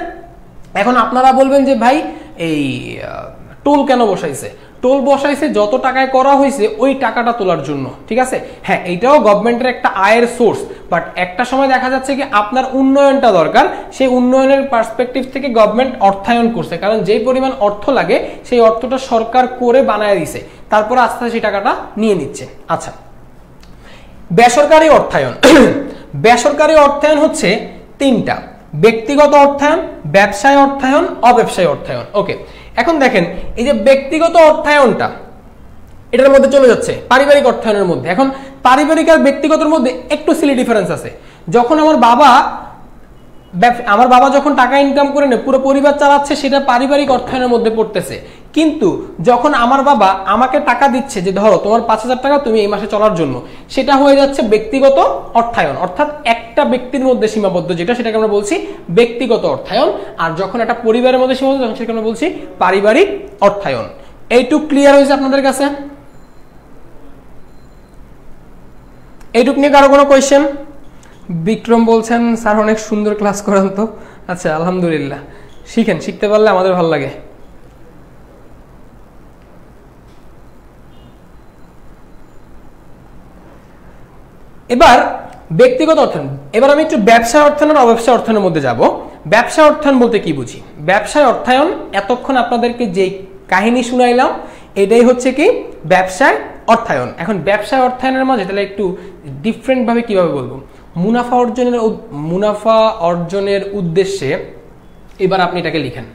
এখন আপনারা বলবেন যে ভাই এই টোল কেন বসাইছে? টোল বসাইছে যত টাকায় করা হয়েছে ওই টাকাটা তোলার জন্য, ঠিক আছে? হ্যাঁ, এটাও গভর্নমেন্টের একটা আয়ের সোর্স, বাট একটা সময় দেখা যাচ্ছে কি আপনার উন্নয়নটা দরকার, সেই উন্নয়নের পার্সপেক্টিভ থেকে গভর্নমেন্ট অর্থায়ন করছে, কারণ যেই পরিমাণ অর্থ লাগে সেই অর্থটা সরকার করে বানায় দিছে, তারপরে আস্তে আস্তে সেই টাকাটা নিয়ে নিচ্ছে। আচ্ছা, বেসরকারি অর্থায়ন। বেসরকারি অর্থায়ন হচ্ছে তিনটা: ব্যক্তিগত অর্থায়ন, ব্যবসায় অর্থায়ন, অব্যবসায়ী অর্থায়ন। ওকে, এখন দেখেন এই যে ব্যক্তিগত অর্থায়নটা এটার মধ্যে চলে যাচ্ছে পারিবারিক অর্থায়নের মধ্যে। এখন পারিবারিক আর ব্যক্তিগতের মধ্যে একটু সিলি ডিফারেন্স আছে। যখন আমার বাবা যখন টাকা ইনকাম করে নেয়, পুরো পরিবার চালাচ্ছে, সেটা পারিবারিক অর্থায়নের মধ্যে পড়তেছে। কিন্তু যখন আমার বাবা আমাকে টাকা দিচ্ছে, যে ধরো তোমার 5,000 টাকা তুমি এই মাসে চলার জন্য, সেটা হয়ে যাচ্ছে ব্যক্তিগত অর্থায়ন, অর্থাৎ একটা ব্যক্তির মধ্যে সীমাবদ্ধ, যেটা সেটাকে আমরা বলছি ব্যক্তিগত অর্থায়ন। আর যখন একটা পরিবারের মধ্যে সীমাবদ্ধ, তখন সেটাকে আমরা বলছি পারিবারিক অর্থায়ন। এইটুক ক্লিয়ার হয়েছে আপনাদের কাছে? এইটুক নিয়ে কারো কোনো কোয়েশ্চেন? বিক্রম বলছেন স্যার অনেক সুন্দর ক্লাস করান তো। আচ্ছা, আলহামদুলিল্লাহ, শিখেন, শিখতে পারলে আমাদের ভালো লাগে। এবার ব্যক্তিগত অর্থায়ন, এবার আমি একটু ব্যবসায় অর্থায়ন আর অব্যবসায় অর্থায়নের মধ্যে যাব। ব্যবসায় অর্থায়ন বলতে কি বুঝি? ব্যবসায় অর্থায়ন এতক্ষণ আপনাদেরকে যে কাহিনী শুনাইলাম এটাই হচ্ছে কি ব্যবসায় অর্থায়ন। এখন ব্যবসায় অর্থায়নের মাঝে তাহলে একটু ডিফারেন্ট ভাবে কিভাবে বলবো? মুনাফা অর্জনের উদ্দেশ্যে, এবার আপনি এটাকে লিখেন,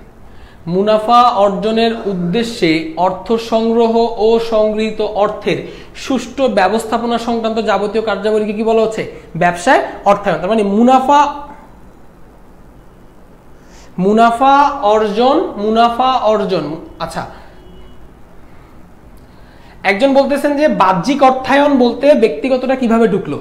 মুনাফা অর্জনের উদ্দেশ্যে অর্থ সংগ্রহ ও সংগৃহীত অর্থের সুষ্ঠু ব্যবস্থাপনা সংক্রান্ত যাবতীয় কার্যাবলীকে কি বলা হচ্ছে? ব্যবসায় অর্থায়ন। তার মানে মুনাফা অর্জন। আচ্ছা, একজন বলতেছেন যে বাহ্যিক অর্থায়ন বলতে ব্যক্তিগতটা কিভাবে ঢুকলো?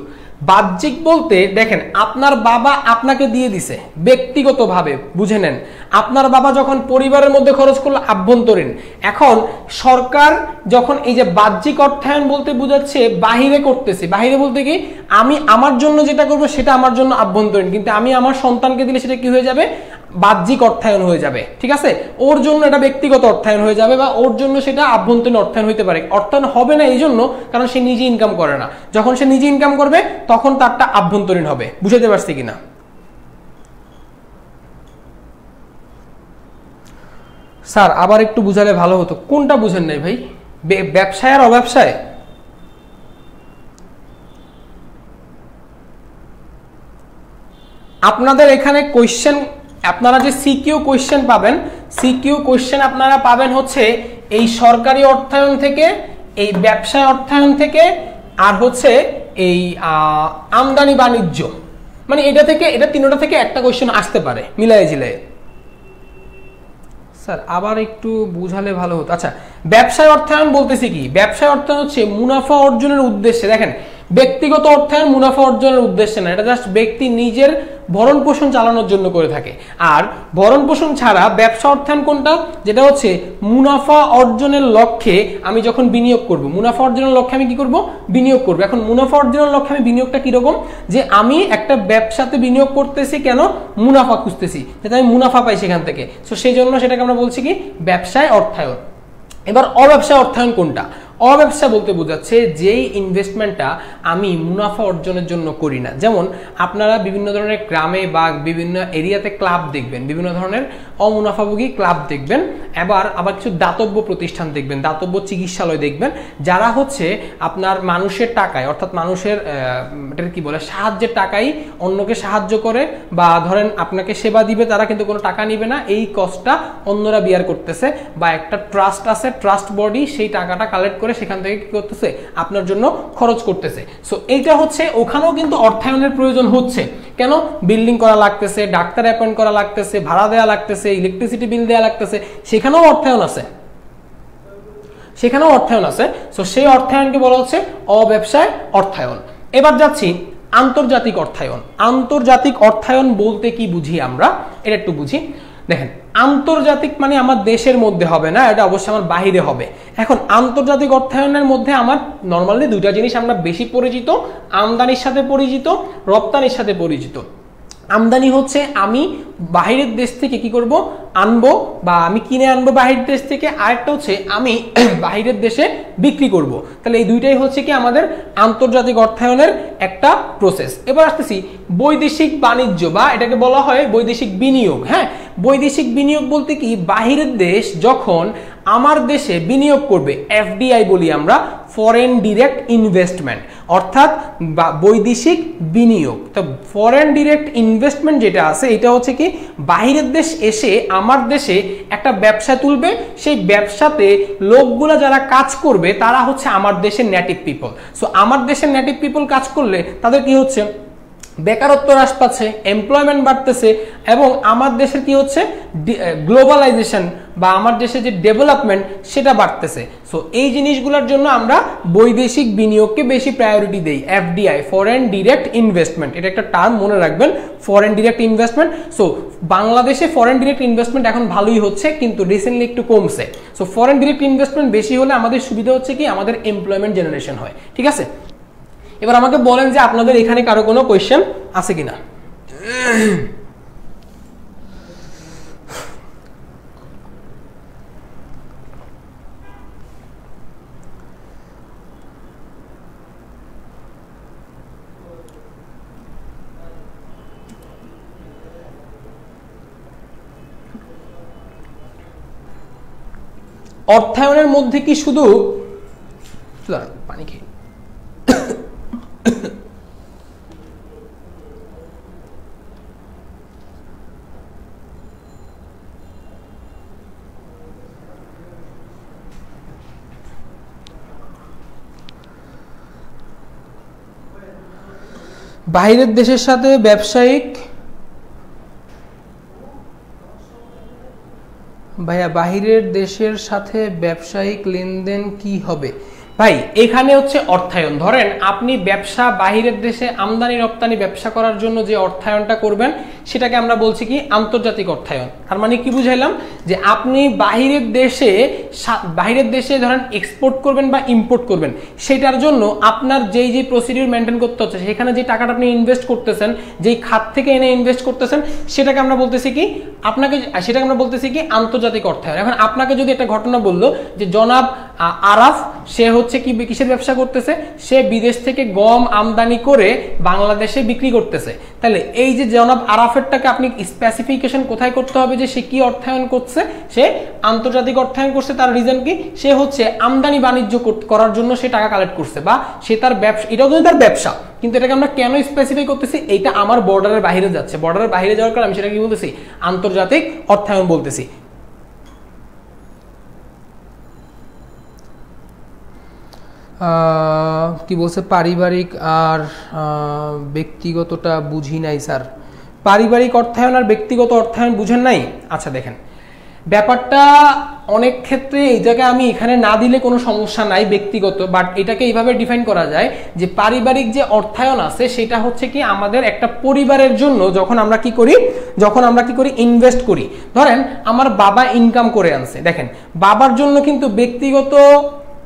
বাহ্যিক বলতে দেখেন আপনার বাবা আপনাকে দিয়ে দিছে ব্যক্তিগতভাবে, বুঝে নেন। আপনার বাবা যখন পরিবারের মধ্যে খরচ করলো আভ্যন্তরীণ, এখন সরকার যখন এই যে বাহ্যিক অর্থায়ন বলতে বোঝাচ্ছে বাহিরে করতেছে, বাহিরে বলতে কি আমি আমার জন্য যেটা করব সেটা আমার জন্য আভ্যন্তরীণ, কিন্তু আমি আমার সন্তানকে দিলে সেটা কি হয়ে যাবে, বাহ্যিক অর্থায়ন হয়ে যাবে, ঠিক আছে। ওর জন্য এটা ব্যক্তিগত অর্থায়ন হয়ে যাবে, বা ওর জন্য সেটা আভ্যন্তরীণ অর্থায়ন হইতে পারে। অর্থায়ন হবে না এই জন্য কারণ সে নিজে ইনকাম করে না, যখন সে নিজে ইনকাম করবে তখন তারটা আভ্যন্তরীণ হবে। বুঝতে পারছি কিনা? স্যার আবার একটু বুঝালে ভালো হতো। কোনটা বুঝেন নাই ভাই? ব্যবসায় আর অব্যবসায়? আপনাদের এখানে কোয়েশ্চেন, আপনারা যে সিকিউ কোয়েশ্চেন পাবেন, সিকিউ কোয়েশ্চেন আপনারা পাবেন হচ্ছে এই সরকারি অর্থায়ন থেকে, এই ব্যবসায় অর্থায়ন থেকে, আর হচ্ছে এই আমদানি বাণিজ্য, মানে এটা থেকে, এটা তিনটা থেকে একটা কোয়েশ্চেন আসতে পারে মিলাই জিলে। স্যার আবার একটু বুঝালে ভালো হতো। আচ্ছা, ব্যবসায় অর্থায়ন বলতেছি কি, ব্যবসায় অর্থায়ন হচ্ছে মুনাফা অর্জনের উদ্দেশ্যে, দেখেন ব্যক্তিগত অর্থায়ন মুনাফা অর্জনের উদ্দেশ্যে না, এটা জাস্ট ব্যক্তি নিজের ভরণ পোষণ চালানোর জন্য করে থাকে। আর ভরণ পোষণ ছাড়া ব্যবসা অর্থায়ন কোনটা, যেটা হচ্ছে মুনাফা অর্জনের লক্ষ্যে আমি যখন বিনিয়োগ করব, মুনাফা অর্জনের লক্ষ্যে আমি কি করব, বিনিয়োগ করব। এখন মুনাফা অর্জনের লক্ষ্যে আমি বিনিয়োগটা কিরকম, যে আমি একটা ব্যবসাতে বিনিয়োগ করতেছি কেন, মুনাফা খুঁজতেছি, যাতে আমি মুনাফা পাই সেখান থেকে। সো সেই জন্য সেটাকে আমরা বলছি কি ব্যবসায় অর্থায়ন। এবার অব্যবসায় অর্থায়ন কোনটা? অব্যবসা বলতে বোঝাচ্ছে যেই ইনভেস্টমেন্টটা আমি মুনাফা অর্জনের জন্য করি না। যেমন আপনারা বিভিন্ন ধরনের গ্রামে বা বিভিন্ন এরিয়াতে ক্লাব দেখবেন, বিভিন্ন ধরনের অমুনাফাভোগী ক্লাব দেখবেন, আবার কিছু দাতব্য প্রতিষ্ঠান দেখবেন, দাতব্য চিকিৎসালয় দেখবেন, যারা হচ্ছে আপনার মানুষের টাকায়, অর্থাৎ মানুষের এটা কি বলে, সাহায্যের টাকাই অন্যকে সাহায্য করে, বা ধরেন আপনাকে সেবা দিবে, তারা কিন্তু কোনো টাকা নিবে না, এই কস্টটা অন্যরা বিয়ার করতেছে, বা একটা ট্রাস্ট আছে, ট্রাস্ট বডি সেই টাকাটা কালেক্ট করে সেখান থেকে কি করতেছে, আপনার জন্য খরচ করতেছে। সো এইটা হচ্ছে, ওখানেও কিন্তু অর্থায়নের প্রয়োজন হচ্ছে। কেন? বিল্ডিং করা লাগতেছে, ডাক্তার অ্যাপয়েন্ট করা লাগতেছে, ভাড়া দেওয়া লাগতেছে, ইলেকট্রিসিটি বিল দেওয়া লাগতেছে, সেখানেও অর্থায়ন আছে, সেখানেও অর্থায়ন আছে। সো সেই অর্থায়নকে বলা হচ্ছে অব্যবসায় অর্থায়ন। এবার যাচ্ছি আন্তর্জাতিক অর্থায়ন। আন্তর্জাতিক অর্থায়ন বলতে কি বুঝি আমরা, এটা একটু বুঝি। দেখেন, আন্তর্জাতিক মানে আমার দেশের মধ্যে হবে না, এটা অবশ্যই আমার বাহিরে হবে। এখন আন্তর্জাতিক অর্থায়নের মধ্যে আমার নর্মালি দুইটা জিনিস আমরা বেশি পরিচিত, আমদানির সাথে পরিচিত, রপ্তানির সাথে পরিচিত। আমদানি হচ্ছে আমি বাহিরের দেশ থেকে কি করব, আনবো, বা আমি কিনে আনবো বাহিরের দেশ থেকে। আরেকটা হচ্ছে আমি বাহিরের দেশে বিক্রি করব। তাহলে এই দুইটাই হচ্ছে কি আমাদের আন্তর্জাতিক অর্থায়নের একটা প্রসেস। এবার আসতেছি বৈদেশিক বাণিজ্য, বা এটাকে বলা হয় বৈদেশিক বিনিয়োগ। হ্যাঁ, বৈদেশিক বিনিয়োগ বলতে কি, বাহিরের দেশ যখন আমার দেশে বিনিয়োগ করবে, এফডিআই বলি আমরা, ফরেন ডিরেক্ট ইনভেস্টমেন্ট, অর্থাৎ বৈদেশিক বিনিয়োগ। তো ফরেন ডিরেক্ট ইনভেস্টমেন্ট যেটা আছে, এটা হচ্ছে কি বাহিরের দেশ এসে আমার দেশে একটা ব্যবসা তুলবে, সেই ব্যবসাতে লোকগুলা যারা কাজ করবে তারা হচ্ছে আমার দেশের নেটিভ পিপল। সো আমার দেশের নেটিভ পিপল কাজ করলে তাদের কি হচ্ছে, বেকারত্ব হ্রাস পাচ্ছে, এমপ্লয়মেন্ট বাড়তেছে, এবং আমার দেশের কি হচ্ছে, গ্লোবালাইজেশন বা আমার দেশে যে ডেভেলপমেন্ট সেটা বাড়তেছে। সো এই জিনিসগুলোর জন্য আমরা বৈদেশিক বিনিয়োগকে বেশি প্রায়োরিটি দেই। এফডিআই, ফরেন ডিরেক্ট ইনভেস্টমেন্ট, এটা একটা টার্ম মনে রাখবেন, ফরেন ডিরেক্ট ইনভেস্টমেন্ট। সো বাংলাদেশে ফরেন ডিরেক্ট ইনভেস্টমেন্ট এখন ভালোই হচ্ছে, কিন্তু রিসেন্টলি একটু কমছে। সো ফরেন ডিরেক্ট ইনভেস্টমেন্ট বেশি হলে আমাদের সুবিধা হচ্ছে কি, আমাদের এমপ্লয়মেন্ট জেনারেশন হয়। ঠিক আছে, এবার আমাকে বলেন যে আপনাদের এখানে কারো কোনো কোয়েশ্চেন আছে কিনা। অর্থায়নের মধ্যে কি শুধু পানি খেয়ে বাইরের দেশের সাথে ব্যবসায়িক, ভাইয়া বাহিরের দেশের সাথে ব্যবসায়িক লেনদেন কি হবে? ভাই এখানে হচ্ছে অর্থায়ন। ধরেন আপনি ব্যবসা বাহিরের দেশে আমদানি রপ্তানি ব্যবসা করার জন্য যে অর্থায়নটা করবেন সেটাকে আমরা বলছি কি আন্তর্জাতিক অর্থায়ন। তার মানে কি বুঝাইলাম, যে আপনি বাহিরের দেশে ধরেন এক্সপোর্ট করবেন বা ইম্পোর্ট করবেন, সেটার জন্য আপনার যেই যে প্রসিডিউর মেনটেন করতে হচ্ছে, সেখানে যে টাকাটা আপনি ইনভেস্ট করতেছেন, যেই খাত থেকে এনে ইনভেস্ট করতেছেন, সেটাকে আমরা বলতেছি কি আন্তর্জাতিক অর্থায়ন। এখন আপনাকে যদি একটা ঘটনা বললো যে জনাব আরাফ সে হচ্ছে কি কিসের ব্যবসা করতেছে, সে বিদেশ থেকে গম আমদানি করে বাংলাদেশে বিক্রি করতেছে, তাহলে এই যে জনাব আরাফেরটাকে আপনি স্পেসিফিকেশন কোথায় করতে হবে যে সে কি অর্থায়ন করছে, সে আন্তর্জাতিক অর্থায়ন করছে। তার রিজন কি, সে হচ্ছে আমদানি বাণিজ্য করার জন্য সে টাকা কালেক্ট করছে, বা সে তার ব্যবসা, এটাও কিন্তু তার ব্যবসা, কিন্তু এটাকে আমরা কেন স্পেসিফাই করতেছি, এইটা আমার বর্ডারের বাইরে যাচ্ছে, বর্ডারের বাইরে যাওয়ার কারণে আমি সেটা কি বলতেছি আন্তর্জাতিক অর্থায়ন বলতেছি। কি বলছে পারিবারিক আর ব্যক্তিগতটা বুঝি নাই স্যার। পারিবারিক অর্থায়ন আর ব্যক্তিগত অর্থায়ন বুঝেন নাই? আচ্ছা দেখেন, ব্যাপারটা অনেক ক্ষেত্রে এই জায়গায় আমি এখানে না দিলে কোনো সমস্যা নাই ব্যক্তিগত, বাট এটাকে এইভাবে ডিফাইন করা যায় যে পারিবারিক যে অর্থায়ন আছে সেটা হচ্ছে কি আমাদের একটা পরিবারের জন্য যখন আমরা কি করি ইনভেস্ট করি। ধরেন আমার বাবা ইনকাম করে আনছে, দেখেন বাবার জন্য কিন্তু ব্যক্তিগত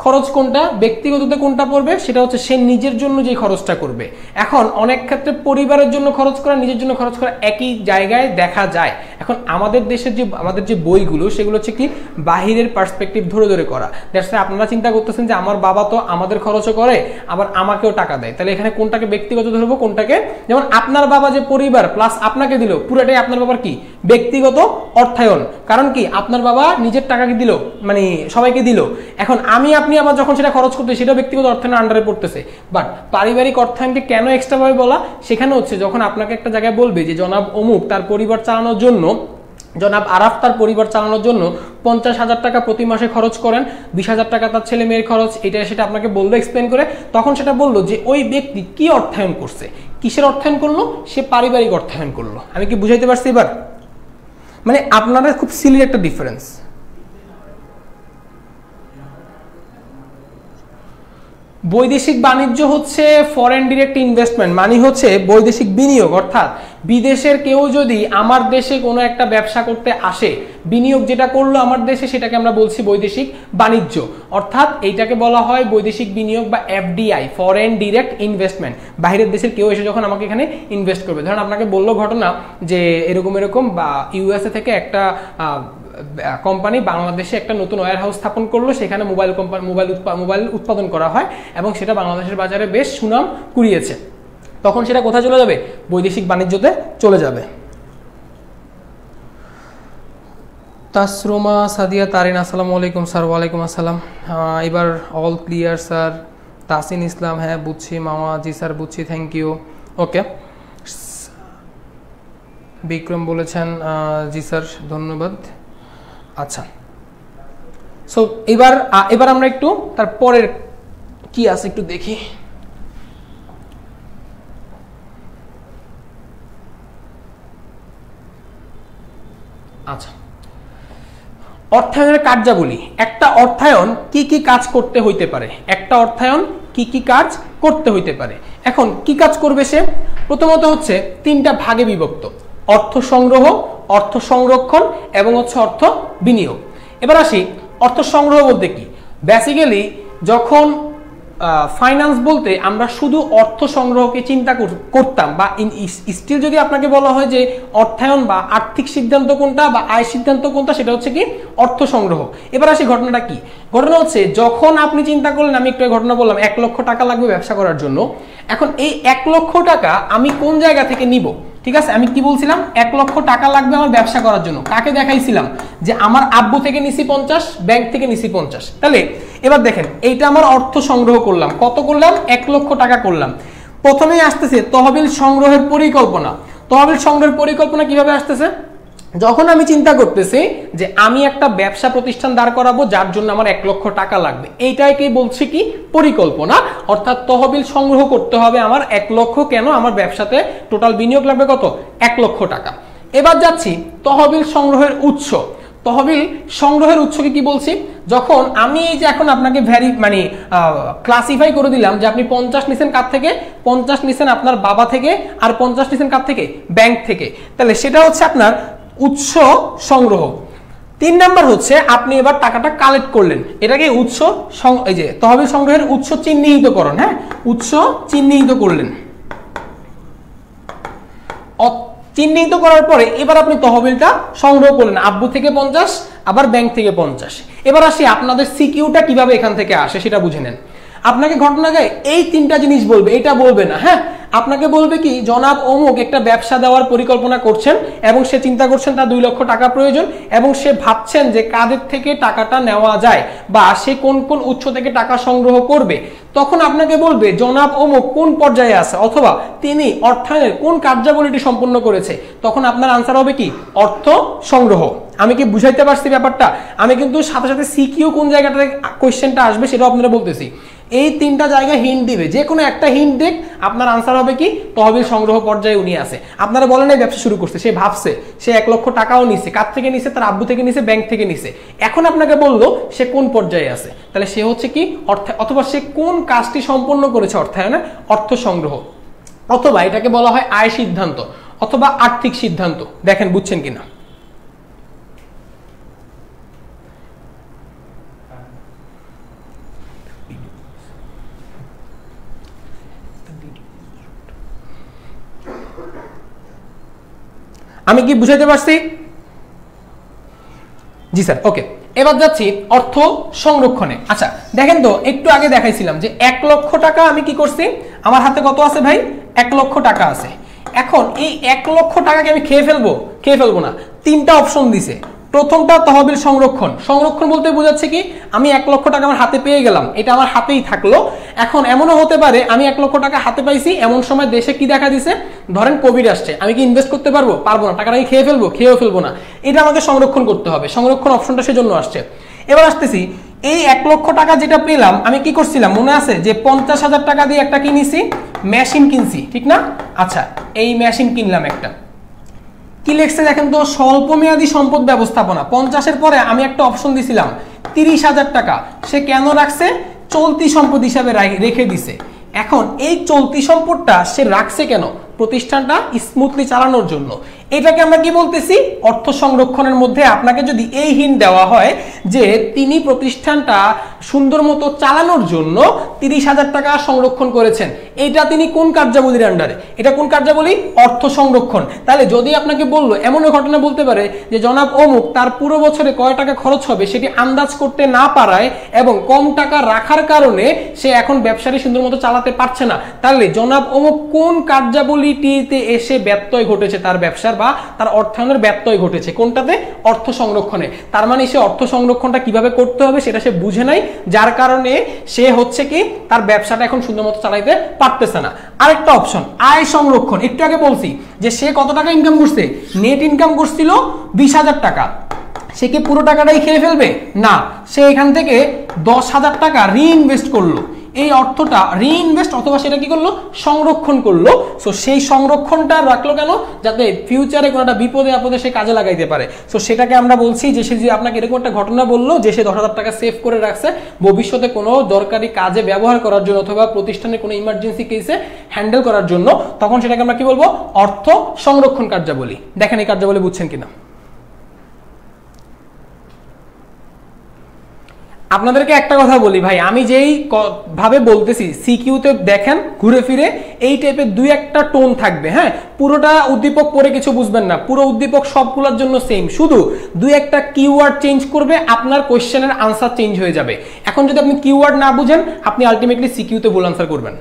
খরচ কোনটা, ব্যক্তিগততে কোনটা পড়বে, সেটা হচ্ছে সে নিজের জন্য যে খরচটা করবে। এখন অনেক ক্ষেত্রে পরিবারের জন্য খরচ করা, নিজের জন্য খরচ করা একই জায়গায় দেখা যায়। এখন আমাদের দেশের আমাদের যে বইগুলো সেগুলো হচ্ছে কি বাহিরের পার্সপেক্টিভ ধরে ধরে করা। দ্যাটস আপনারা চিন্তা করতেছেন যে আমার বাবা তো আমাদের খরচও করে আবার আমাকেও টাকা দেয়, তাহলে এখানে কোনটাকে ব্যক্তিগত ধরবো কোনটাকে, যেমন আপনার বাবা যে পরিবার প্লাস আপনাকে দিল, পুরোটাই আপনার বাবার কি ব্যক্তিগত অর্থায়ন। কারণ কি আপনার বাবা নিজের টাকা কি দিল, মানে সবাইকে দিল। এখন আপনি আবার যখন সেটা খরচ করতে, সেটা ব্যক্তিগত অর্থায়নের আন্ডারে পড়তেছে। বাট পারিবারিক অর্থায়নকে কেন এক্সট্রা ভাবে বলা, সেখানে হচ্ছে যখন আপনাকে একটা জায়গায় বলবে যে জনাব অমুক তার পরিবার চালানোর জন্য, জনাব আরাফ তার পরিবার চালানোর জন্য 50,000 টাকা প্রতি মাসে খরচ করেন, 20,000 টাকা তার ছেলে মেয়ের খরচ, এটা সেটা আপনাকে বললো এক্সপ্লেন করে, তখন সেটা বললো যে ওই ব্যক্তি কি অর্থায়ন করছে, কিসের অর্থায়ন করলো, সে পারিবারিক অর্থায়ন করলো। আমি কি বুঝাইতে পারছি এবার? মানে আপনারা খুব সিলি একটা ডিফারেন্স। বৈদেশিক বাণিজ্য হচ্ছে ফরেন ডিরেক্ট ইনভেস্টমেন্ট, মানে হচ্ছে বৈদেশিক বিনিয়োগ, অর্থাৎ বিদেশের কেউ যদি আমার দেশে কোনো একটা ব্যবসা করতে আসে, বিনিয়োগ যেটা করলো আমার দেশে, সেটাকে আমরা বলছি বৈদেশিক বাণিজ্য। অর্থাৎ এইটাকে বলা হয় বৈদেশিক বিনিয়োগ বা এফডিআই, ফরেন ডিরেক্ট ইনভেস্টমেন্ট। বাইরের দেশের কেউ এসে যখন আমাকে এখানে ইনভেস্ট করবে, ধরেন আপনাকে বললো ঘটনা যে এরকম বা ইউএসএ থেকে একটা কোম্পানি বাংলাদেশে একটা নতুন ওয়্যার হাউস স্থাপন করলো, সেখানে মোবাইল উৎপাদন করা হয় এবং সেটা বাংলাদেশের বাজারে বেশ সুনাম কুড়িয়েছে, তখন সেটা কোথায় চলে যাবে, বৈদেশিক বাণিজ্যতে চলে যাবে। তাসরুমা সাদিয়া তারিন, আসসালামু আলাইকুম স্যার। ওয়ালাইকুম আসসালাম। এবার অল ক্লিয়ার স্যার। তাসিন ইসলাম, হ্যাঁ বুঝছি মামা। জি স্যার বুঝছি, থ্যাংক ইউ। ওকে, বিক্রম বলেছেন জি স্যার ধন্যবাদ। আচ্ছা, সো এবার আমরা একটু তারপরের কি আছে একটু দেখি। আচ্ছা, অর্থায়নের কার্যাবলী। একটা অর্থায়ন কি কি কাজ করতে হইতে পারে, একটা অর্থায়ন কি কি কাজ করতে হইতে পারে। এখন কি কাজ করবে সে, প্রথমত হচ্ছে 3টা ভাগে বিভক্ত: অর্থ সংগ্রহ, অর্থ সংরক্ষণ এবং হচ্ছে অর্থ বিনিয়োগ। এবার আসি অর্থ সংগ্রহ বলতে কি। বেসিক্যালি যখন ফাইন্যান্স বলতে আমরা শুধু অর্থ সংগ্রহকে চিন্তা করতাম, বা স্টিল যদি আপনাকে বলা হয় যে অর্থায়ন বা আর্থিক সিদ্ধান্ত কোনটা বা আয় সিদ্ধান্ত কোনটা, সেটা হচ্ছে কি অর্থ সংগ্রহ। এবার আসি ঘটনাটা কি, ঘটনা হচ্ছে যখন আপনি চিন্তা করলেন, আমি একটু ঘটনা বললাম 1 লক্ষ টাকা লাগবে ব্যবসা করার জন্য। এখন এই 1 লক্ষ টাকা আমি কোন জায়গা থেকে নিব, ঠিক আছে, আমি কি বলছিলাম 1 লক্ষ টাকা লাগবে আমার ব্যবসা করার জন্য। কাকে দেখাইছিলাম যে আমার আব্বু থেকে নিছি 50, ব্যাংক থেকে নিছি 50। তাহলে এবার দেখেন এইটা আমার অর্থ সংগ্রহ করলাম, কত করলাম, 1 লক্ষ টাকা করলাম। প্রথমেই আসতেছে তহবিল সংগ্রহের পরিকল্পনা। তহবিল সংগ্রহের পরিকল্পনা কিভাবে আসতেছে, যখন আমি চিন্তা করতেছি যে আমি একটা ব্যবসা প্রতিষ্ঠান দাঁড় করাবো যার জন্য আমার 1 লক্ষ টাকা লাগবে, এইটাকে বলছি কি পরিকল্পনা। অর্থাৎ তহবিল সংগ্রহ করতে হবে আমার 1 লক্ষ, কেন, আমার ব্যবসাতে টোটাল বিনিয়োগ লাগবে কত, 1 লক্ষ টাকা। এবার যাচ্ছি তহবিল সংগ্রহের উৎস। তহবিল সংগ্রহের উৎসকে কি বলছি, যখন আমি এই যে এখন আপনাকে ক্লাসিফাই করে দিলাম যে আপনি 50 নিছেন কার থেকে, 50 নিছেন আপনার বাবা থেকে, আর 50 নিছেন কার থেকে, ব্যাংক থেকে, তাহলে সেটা হচ্ছে আপনার উৎস সংগ্রহ। 3 নাম্বার হচ্ছে আপনি এবার টাকাটা কালেক্ট করলেন, এটাকে উৎস, এই যে তহবিল সংগ্রহের উৎস চিহ্নিতকরণ, হ্যাঁ, উৎস চিহ্নিত করলেন। চিহ্নিত করার পরে এবার আপনি তহবিলটা সংগ্রহ করলেন, আব্বু থেকে 50, আবার ব্যাংক থেকে 50। এবার আসি আপনাদের সিকিউটা কিভাবে এখান থেকে আসে সেটা বুঝে নেন। আপনাকে ঘটনাকে এই 3টা জিনিস বলবে, এটা বলবে না, হ্যাঁ, আপনাকে বলবে কি জনাব অমুক একটা ব্যবসা দেওয়ার পরিকল্পনা করছেন এবং সে চিন্তা করছেন তার 2 লক্ষ টাকা প্রয়োজন এবং সে ভাবছেন যে কাদের থেকে টাকাটা নেওয়া যায় বা সে কোন কোন উৎস থেকে টাকা সংগ্রহ করবে। তখন আপনাকে বলবে জনাব অমুক কোন পর্যায়ে আছে অথবা তিনি অর্থায়নের কোন কার্যাবলীটি সম্পন্ন করেছে। তখন আপনার আনসার হবে কি, অর্থ সংগ্রহ। আমি কি বুঝাইতে পারছি ব্যাপারটা? আমি কিন্তু সাথে সাথে সিকিউ কোন জায়গাটাতে কোয়েশ্চেনটা আসবে সেটাও আপনারা বলতেছি। এই 3টা জায়গায় হিন্ট দিবে, যে কোনো একটা হিন্ট দেখ আপনার আনসার হবে কি তহবিল সংগ্রহ পর্যায়ে উনি আছে। আপনারা বলেন এই ব্যবসা শুরু করছে, সে ভাবছে সে 1 লক্ষ টাকাও নিছে, কার থেকে নিছে, তার আব্বু থেকে নিছে, ব্যাংক থেকে নিছে। এখন আপনাকে বললো সে কোন পর্যায়ে আছে, তাহলে সে হচ্ছে কি অথবা সে কোন কাজটি সম্পন্ন করেছে অর্থায়নে, অর্থ সংগ্রহ। অথবা এটাকে বলা হয় আয় সিদ্ধান্ত অথবা আর্থিক সিদ্ধান্ত। দেখেন বুঝছেন কিনা। আমি কি বুঝাইতে পারছি? জি স্যার, ওকে। এবার যাচ্ছি অর্থ সংরক্ষণে। আচ্ছা দেখেন তো, একটু আগে দেখাইছিলাম যে 1 লক্ষ টাকা আমি কি করছি, আমার হাতে কত আছে ভাই, 1 লক্ষ টাকা আছে। এখন এই 1 লক্ষ টাকাকে আমি খেয়ে ফেলবো না। 3টা অপশন দিছে। প্রথমটা তহবিল সংরক্ষণ। সংরক্ষণ বলতে বোঝাচ্ছে কি, আমি 1 লক্ষ টাকা আমার হাতে পেয়ে গেলাম, এটা আমার হাতেই থাকলো। এখন এমনও হতে পারে আমি 1 লক্ষ টাকা হাতে পাইছি, এমন সময় দেশে কি দেখা দিছে, ধরেন কোভিড আসছে, আমি কি ইনভেস্ট করতে পারবো না, টাকাটা কি খেয়েও ফেলবো না, এটা আমাকে সংরক্ষণ করতে হবে। সংরক্ষণ অপশনটা সেজন্য আসছে। এবার আসতেছি, এই 1 লক্ষ টাকা যেটা পেলাম আমি কি করছিলাম মনে আছে, যে 50,000 টাকা দিয়ে একটা কিনেছি, মেশিন কিনছি, ঠিক না? আচ্ছা এই মেশিন কিনলাম একটা, কি লিখছে দেখেন তো, স্বল্প মেয়াদী সম্পদ ব্যবস্থাপনা। 50-এর পরে আমি একটা অপশন দিছিলাম 30,000 টাকা, সে কেন রাখছে, চলতি সম্পদ হিসাবে রেখে দিছে। এখন এই চলতি সম্পদটা সে রাখছে কেন, প্রতিষ্ঠানটা স্মুথলি চালানোর জন্য। এটাকে আমরা কি বলতেছি, অর্থ সংরক্ষণের মধ্যে আপনাকে যদি এই হিন্ট দেওয়া হয় যে তিনি প্রতিষ্ঠানটা সুন্দর মতো চালানোর জন্য 30,000 টাকা সংরক্ষণ করেছেন, এটা তিনি কোন কার্যাবলীর আন্ডারে, এটা কোন কার্যাবলী, অর্থ সংরক্ষণ। তাহলে যদি আপনাকে বললো, এমনও ঘটনা বলতে পারে যে জনাব অমুক তার পুরো বছরে কয় টাকা খরচ হবে সেটি আন্দাজ করতে না পারায় এবং কম টাকা রাখার কারণে সে এখন ব্যবসাটি সুন্দর মতো চালাতে পারছে না। তাহলে জনাব অমুক কোন কার্যাবলীটিতে এসে ব্যত্যয় ঘটেছে, তার ব্যবসার বা তার অর্থায়নের ব্যত্যয় ঘটেছে, কোনটাতে, অর্থ সংরক্ষণে। তার মানে সে অর্থ সংরক্ষণটা কিভাবে করতে হবে সেটা সে বুঝে নাই, যার কারণে সে হচ্ছে কি তার ব্যবসাটা এখন সুন্দর মতো চালাইতে পারতেছে না। আরেকটা অপশন আয় সংরক্ষণ। একটু আগে বলছি যে সে কত টাকা ইনকাম করছে, নেট ইনকাম করছিল 20,000 টাকা, সে কি পুরো টাকাটাই খেয়ে ফেলবে না, সে এখান থেকে 10,000 টাকা রিইনভেস্ট করলো। এই অর্থটা রিইনভেস্ট অথবা সেটা কি করলো, সংরক্ষণ করলো। সো সেই সংরক্ষণটা রাখলো কেন, যাতে ফিউচারে কোনো একটা বিপদে আপদে সে কাজে লাগাইতে পারে। সো সেটাকে আমরা বলছি যে সে যে আপনাকে এরকম একটা ঘটনা বললো যে সে 10,000 টাকা সেভ করে রাখছে ভবিষ্যতে কোনো দরকারি কাজে ব্যবহার করার জন্য অথবা প্রতিষ্ঠানের কোনো ইমার্জেন্সি কেসে হ্যান্ডেল করার জন্য, তখন সেটাকে আমরা কি বলবো, অর্থ সংরক্ষণ কার্যাবলী। দেখেন এই কার্যাবলী বুঝছেন কিনা। আপনাদেরকে একটা কথা বলি ভাই, আমি যেই ভাবে বলতেছি সিকিউতে দেখেন ঘুরে ফিরে এই টাইপের 2-1টা টোন থাকবে। হ্যাঁ, পুরোটা উদ্দীপক পড়ে কিছু বুঝবেন না, পুরো উদ্দীপক সবগুলোর জন্য সেম, শুধু 2-1টা কিওয়ার্ড চেঞ্জ করবে, আপনার কোশ্চেনের আনসার চেঞ্জ হয়ে যাবে। এখন যদি আপনি কিওয়ার্ড না বুঝেন আপনি আলটিমেটলি সিকিউতে ভুল আনসার করবেন।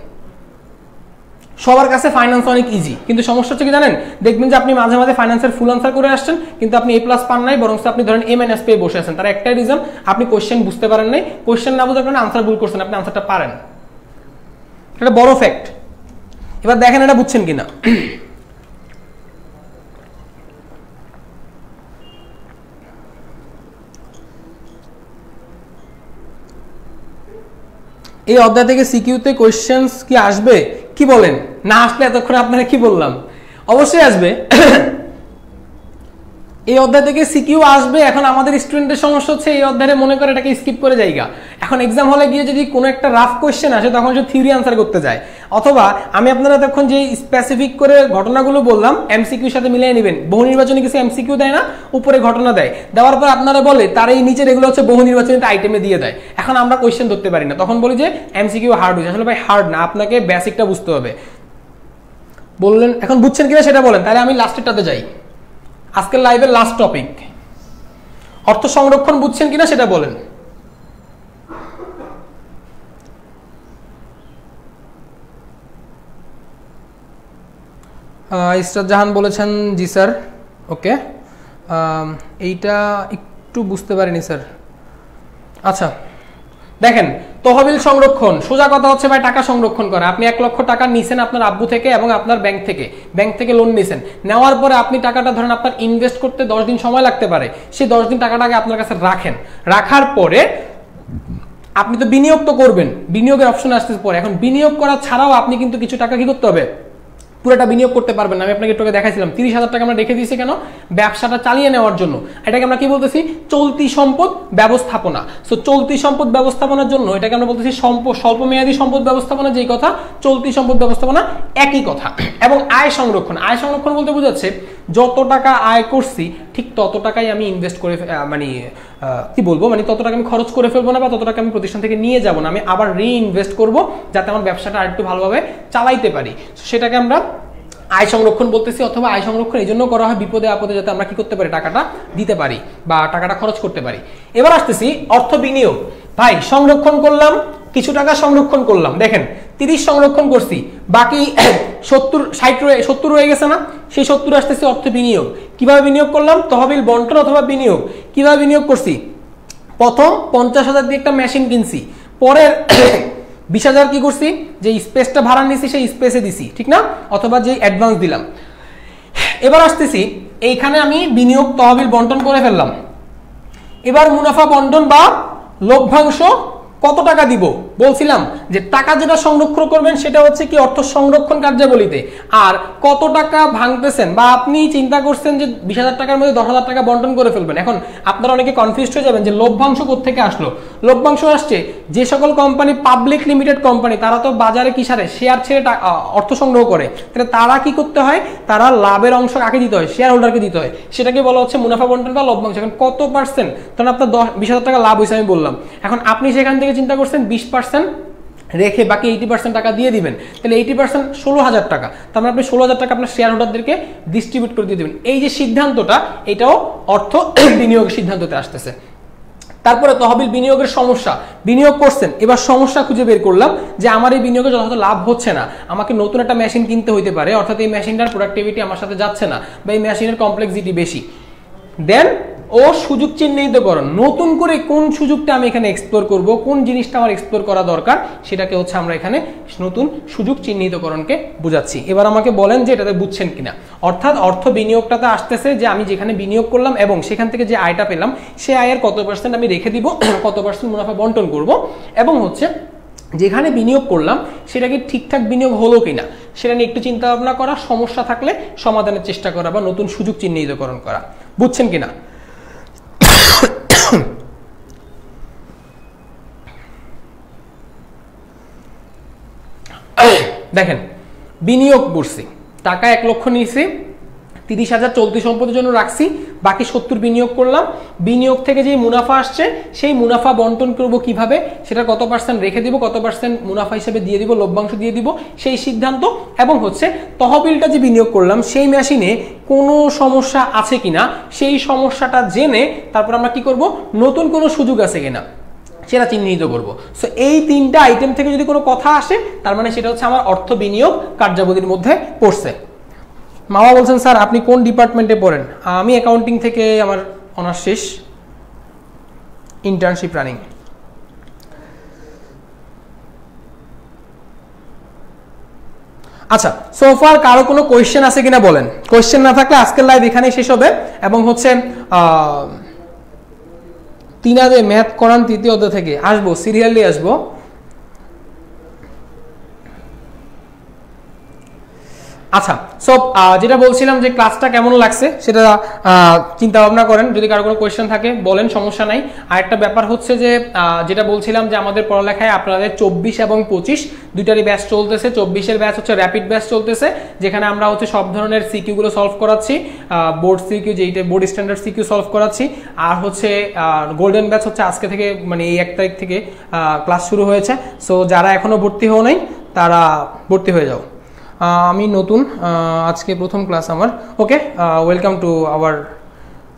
সবার কাছে ফাইন্যান্স অনেক ইজি, কিন্তু সমস্যা হচ্ছে কি জানেন, দেখবেন যে আপনি মাঝে মাঝে ফাইন্যান্সের ফুল আনসার করে আসছেন কিন্তু আপনি A+ পান নাই, বরং আপনি ধরেন A- পেয়ে বসে আছেন। তার একটাই রিজন, আপনি কোশ্চেন বুঝতে পারেন নাই, কোশ্চেন না বুঝার কারণে আনসার ভুল করছেন, আপনি আনসারটা পারেন, এটা বড় ফ্যাক্ট। এবার দেখেন এটা বুঝছেন কিনা। এই অধ্যায় থেকে সিকিউতে কোশ্চেন্স কি আসবে, কি বলেন? না আসলে এতক্ষণ আপনারা কি বললাম, অবশ্যই আসবে। এই অধ্যায় থেকে সিকিউ আসবে। এখন আমাদের স্টুডেন্টের সমস্যা হচ্ছে এই অধ্যায়ে মনে করে এটাকে স্কিপ করে যায়গা। এখন এক্সাম হলে গিয়ে যদি কোনো একটা রাফ কোয়েশ্চেন আসে তখন সে থিওরি আনসার করতে যায়, অথবা আমি আপনারা তখন যে স্পেসিফিক করে ঘটনাগুলো বললাম এমসিকিউর সাথে মিলিয়ে নেবেন। বহু নির্বাচনী কিছু এমসিকিউ দেয় না, উপরে ঘটনা দেয়, দেওয়ার পর আপনারা বলে তার এই নিচের এগুলো হচ্ছে বহু নির্বাচনীতে আইটেমে দিয়ে দেয়। এখন আমরা কোয়েশ্চেন ধরতে পারি না, তখন বলি যে এমসিকিউ হার্ড হয়েছে। আসলে ভাই হার্ড না, আপনাকে বেসিকটা বুঝতে হবে। বললেন এখন বুঝছেন কিনা সেটা বলেন, তাহলে আমি লাস্টেরটাতে যাই। আজকের লাইভের লাস্ট টপিক অর্থ সংরক্ষণ, বুঝছেন কিনা সেটা বলেন। ইসরাত জাহান বলেছেন জি স্যার। ওকে, এইটা একটু বুঝতে পারিনি স্যার। আচ্ছা দেখেন, তহবিল সংরক্ষণ, সোজা কথা হচ্ছে ভাই টাকা সংরক্ষণ করা। আপনি 1 লক্ষ টাকা নিছেন আপনার আব্বু থেকে এবং আপনার ব্যাংক থেকে লোন নিছেন, নেওয়ার পরে আপনি টাকাটা ধরেন আপনার ইনভেস্ট করতে 10 দিন সময় লাগতে পারে, সেই 10 দিন টাকাটাকে আপনার কাছে রাখেন। রাখার পরে আপনি তো বিনিয়োগ তো করবেন, বিনিয়োগের অপশন আসতেছে পরে। এখন বিনিয়োগ করা ছাড়াও আপনি কিন্তু কিছু টাকা কি করতে হবে, পুরোটা বিনিয়োগ করতে পারবেন না। আমি আপনাকে একটু দেখাইছিলাম 30,000 টাকা আমরা রেখে দিয়েছি কেন, ব্যবসাটা চালিয়ে নেওয়ার জন্য। এটাকে আমরা কি বলতেছি, চলতি সম্পদ ব্যবস্থাপনা। সো চলতি সম্পদ ব্যবস্থাপনার জন্য এটাকে আমরা বলতেছি স্বল্প মেয়াদী সম্পদ ব্যবস্থাপনা, যেই কথা চলতি সম্পদ ব্যবস্থাপনা একই কথা। এবং আয় সংরক্ষণ, আয় সংরক্ষণ বলতে বোঝাচ্ছে যত টাকা আয় করছি ঠিক তত টাকাই আমি ইনভেস্ট করে মানে কি বলবো, মানে তত টাকা আমি খরচ করে ফেলবো না, বা তত টাকা আমি প্রতিষ্ঠান থেকে নিয়ে যাব না, আমি আবার রিইনভেস্ট করব যাতে আমার ব্যবসাটা আরেকটু ভালোভাবে চালাইতে পারি। সেটাকে আমরা আয় সংরক্ষণ বলতেছি। অথবা আয় সংরক্ষণ এই জন্য করা হয় বিপদে আপদে যাতে আমরা কি করতে পারি, টাকাটা দিতে পারি বা টাকাটা খরচ করতে পারি। এবার আসতেছি অর্থ বিনিয়োগ। ভাই সংরক্ষণ করলাম, কিছু টাকা সংরক্ষণ করলাম, দেখেন 30 সংরক্ষণ করছি, বাকি 70 রয়ে গেছে না, সেই 70 আসতেছে অর্থ বিনিয়োগ। কিভাবে বিনিয়োগ করলাম, তহবিল বন্টন অথবা বিনিয়োগ। কিভাবে বিনিয়োগ করছি, প্রথম 50,000 দিয়ে একটা মেশিন কিনছি, পরের 20,000 কি করছি, যে স্পেসটা ভাড়া নিছি সেই স্পেসে দিছি, ঠিক না, অথবা যে অ্যাডভান্স দিলাম। এবার আসতেছি এইখানে আমি বিনিয়োগ তহবিল বন্টন করে ফেললাম। এবার মুনাফা বন্টন বা লভ্যাংশ কত টাকা দিব, বলছিলাম যে টাকা যেটা সংরক্ষণ করবেন সেটা হচ্ছে কি অর্থ সংরক্ষণ কার্যাবলীতে। আর কত টাকা ভাঙতেছেন, বা আপনি চিন্তা করছেন যে 20,000 টাকার মধ্যে 10,000 টাকা বন্টন করে ফেলবেন। এখন আপনারা অনেকে কনফিউজড হয়ে যাবেন যে লভ্যাংশ কোত্থেকে আসলো। লভ্যাংশ আসছে যে সকল কোম্পানি পাবলিক লিমিটেড কোম্পানি, তারা তো বাজারে কি সারে, শেয়ার ছেড়ে অর্থ সংগ্রহ করে, তাহলে তারা কি করতে হয়, তারা লাভের অংশ কাকে দিতে হয়, শেয়ার হোল্ডারকে দিতে হয়। সেটাকে বলা হচ্ছে মুনাফা বন্টন বা লভ্যাংশ। এখন কত পার্সেন্ট, তখন আপনার 20,000 টাকা লাভ হয়েছে আমি বললাম, এখন আপনি সেখান থেকে চিন্তা করছেন 20% রেখে বাকি 80% টাকা দিয়ে দিবেন, তাহলে 80% 16,000 টাকা। তার মানে আপনি 16,000 টাকা আপনার শেয়ার হোল্ডারদেরকে ডিস্ট্রিবিউট করে দিয়ে দিবেন। এই যে সিদ্ধান্তটা, এটাও অর্থ বিনিয়োগের সিদ্ধান্ততে আসতেছে। তারপরে তহবিল বিনিয়োগের সমস্যা, বিনিয়োগ করছেন, এবার সমস্যা খুঁজে বের করলাম যে আমার এই বিনিয়োগে যথাযথ লাভ হচ্ছে না, আমাকে নতুন একটা মেশিন কিনতে হইতে পারে, অর্থাৎ এই মেশিনটার প্রোডাক্টিভিটি আমার সাথে যাচ্ছে না, বা এই মেশিনের কমপ্লেক্সিটি বেশি। দেন ও সুযোগ চিহ্নিতকরণ, নতুন করে কোন সুযোগটা আমি এখানে এক্সপ্লোর করব, কোন জিনিসটা আমার এক্সপ্লোর করা দরকার, সেটাকে হচ্ছে আমরা এখানে নতুন সুযোগ চিহ্নিতকরণকে বোঝাচ্ছি। এবার আমাকে বলেন যে এটাতে বুঝছেন কিনা। অর্থাৎ অর্থ বিনিয়োগটাতে আসতেছে যে আমি যেখানে বিনিয়োগ করলাম এবং সেখান থেকে যে আয়টা পেলাম, সেই আয়ের কত পার্সেন্ট আমি রেখে দিব, কত পার্সেন্ট মুনাফা বন্টন করব, এবং হচ্ছে যেখানে বিনিয়োগ করলাম সেটা কি ঠিকঠাক বিনিয়োগ হলো কিনা সেটা নিয়ে একটু চিন্তা ভাবনা করা, সমস্যা থাকলে সমাধানের চেষ্টা করা বা নতুন সুযোগ চিহ্নিতকরণ করা। বুঝছেন কিনা? দেখেন, বিনিয়োগ করছি, টাকা 1 লক্ষ নিয়েছি, 30,000 চলতি সম্পদের জন্য রাখছি, বাকি 70 বিনিয়োগ করলাম। বিনিয়োগ থেকে যে মুনাফা আসছে সেই মুনাফা বন্টন করব কিভাবে, সেটা কত পার্সেন্ট রেখে দিব, কত পার্সেন্ট মুনাফা হিসেবে দিয়ে দিব, লভ্যাংশ দিয়ে দিব, সেই সিদ্ধান্ত। এবং হচ্ছে তহবিলটা যে বিনিয়োগ করলাম সেই মেশিনে কোনো সমস্যা আছে কিনা, সেই সমস্যাটা জেনে তারপর আমরা কি করব, নতুন কোনো সুযোগ আছে কিনা সেটা চিহ্নিত করবো। সো এই 3টা আইটেম থেকে যদি কোনো কথা আসে, তার মানে সেটা হচ্ছে আমার অর্থ বিনিয়োগ কার্যাবলীর মধ্যে পড়ছে। মামা বলছেন স্যার আপনি কোন ডিপার্টমেন্টে পড়েন? আমি অ্যাকাউন্টিং থেকে আমার অনার্স শেষ, ইন্টার্নশিপ রানিং। আচ্ছা, সোফার কারো কোনো কোয়েশ্চেন আছে কিনা বলেন। কোয়েশ্চেন না থাকলে আজকের লাইভ এখানেই শেষ হবে। এবং হচ্ছে তিনাদে ম্যাথ করান 3য় অধ্যায় থেকে আসবো, সিরিয়ালি আসবো। আচ্ছা, সো যেটা বলছিলাম যে ক্লাসটা কেমন লাগছে সেটা চিন্তা ভাবনা করেন, যদি কারো কোনো কোয়েশ্চেন থাকে বলেন, সমস্যা নাই। আর একটা ব্যাপার হচ্ছে যে যেটা বলছিলাম যে আমাদের পড়ালেখায় আপনাদের 24 এবং 25 দুইটারই ব্যাচ চলতেছে। 24-এর ব্যাচ হচ্ছে র্যাপিড ব্যাচ চলতেছে, যেখানে আমরা হচ্ছে সব ধরনের সিকিউগুলো সলভ করাচ্ছি, বোর্ড সিকিউ যেইটা বোর্ড স্ট্যান্ডার্ড সিকিউ সলভ করাচ্ছি। আর হচ্ছে গোল্ডেন ব্যাচ হচ্ছে আজকে থেকে, মানে এই 1 তারিখ থেকে ক্লাস শুরু হয়েছে। সো যারা এখনো ভর্তি হও নাই তারা ভর্তি হয়ে যাও। আমি নতুন, আজকে প্রথম ক্লাস আমার। Okay, welcome to our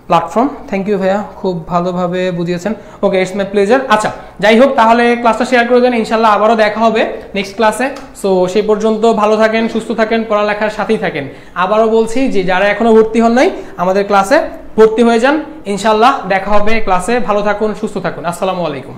platform. Thank you ভাইয়া, খুব ভালোভাবে বুঝিয়েছেন। Okay, it's my pleasure. আচ্ছা, যাই হোক, তাহলে ক্লাসটা শেয়ার করে দেন, ইনশাল্লাহ আবারও দেখা হবে নেক্সট ক্লাসে। সো সেই পর্যন্ত ভালো থাকেন, সুস্থ থাকেন, পড়ালেখার সাথেই থাকেন। আবারও বলছি যে যারা এখনো ভর্তি হন নাই আমাদের ক্লাসে ভর্তি হয়ে যান, ইনশাল্লাহ দেখা হবে ক্লাসে। ভালো থাকুন, সুস্থ থাকুন। আসসালামু আলাইকুম।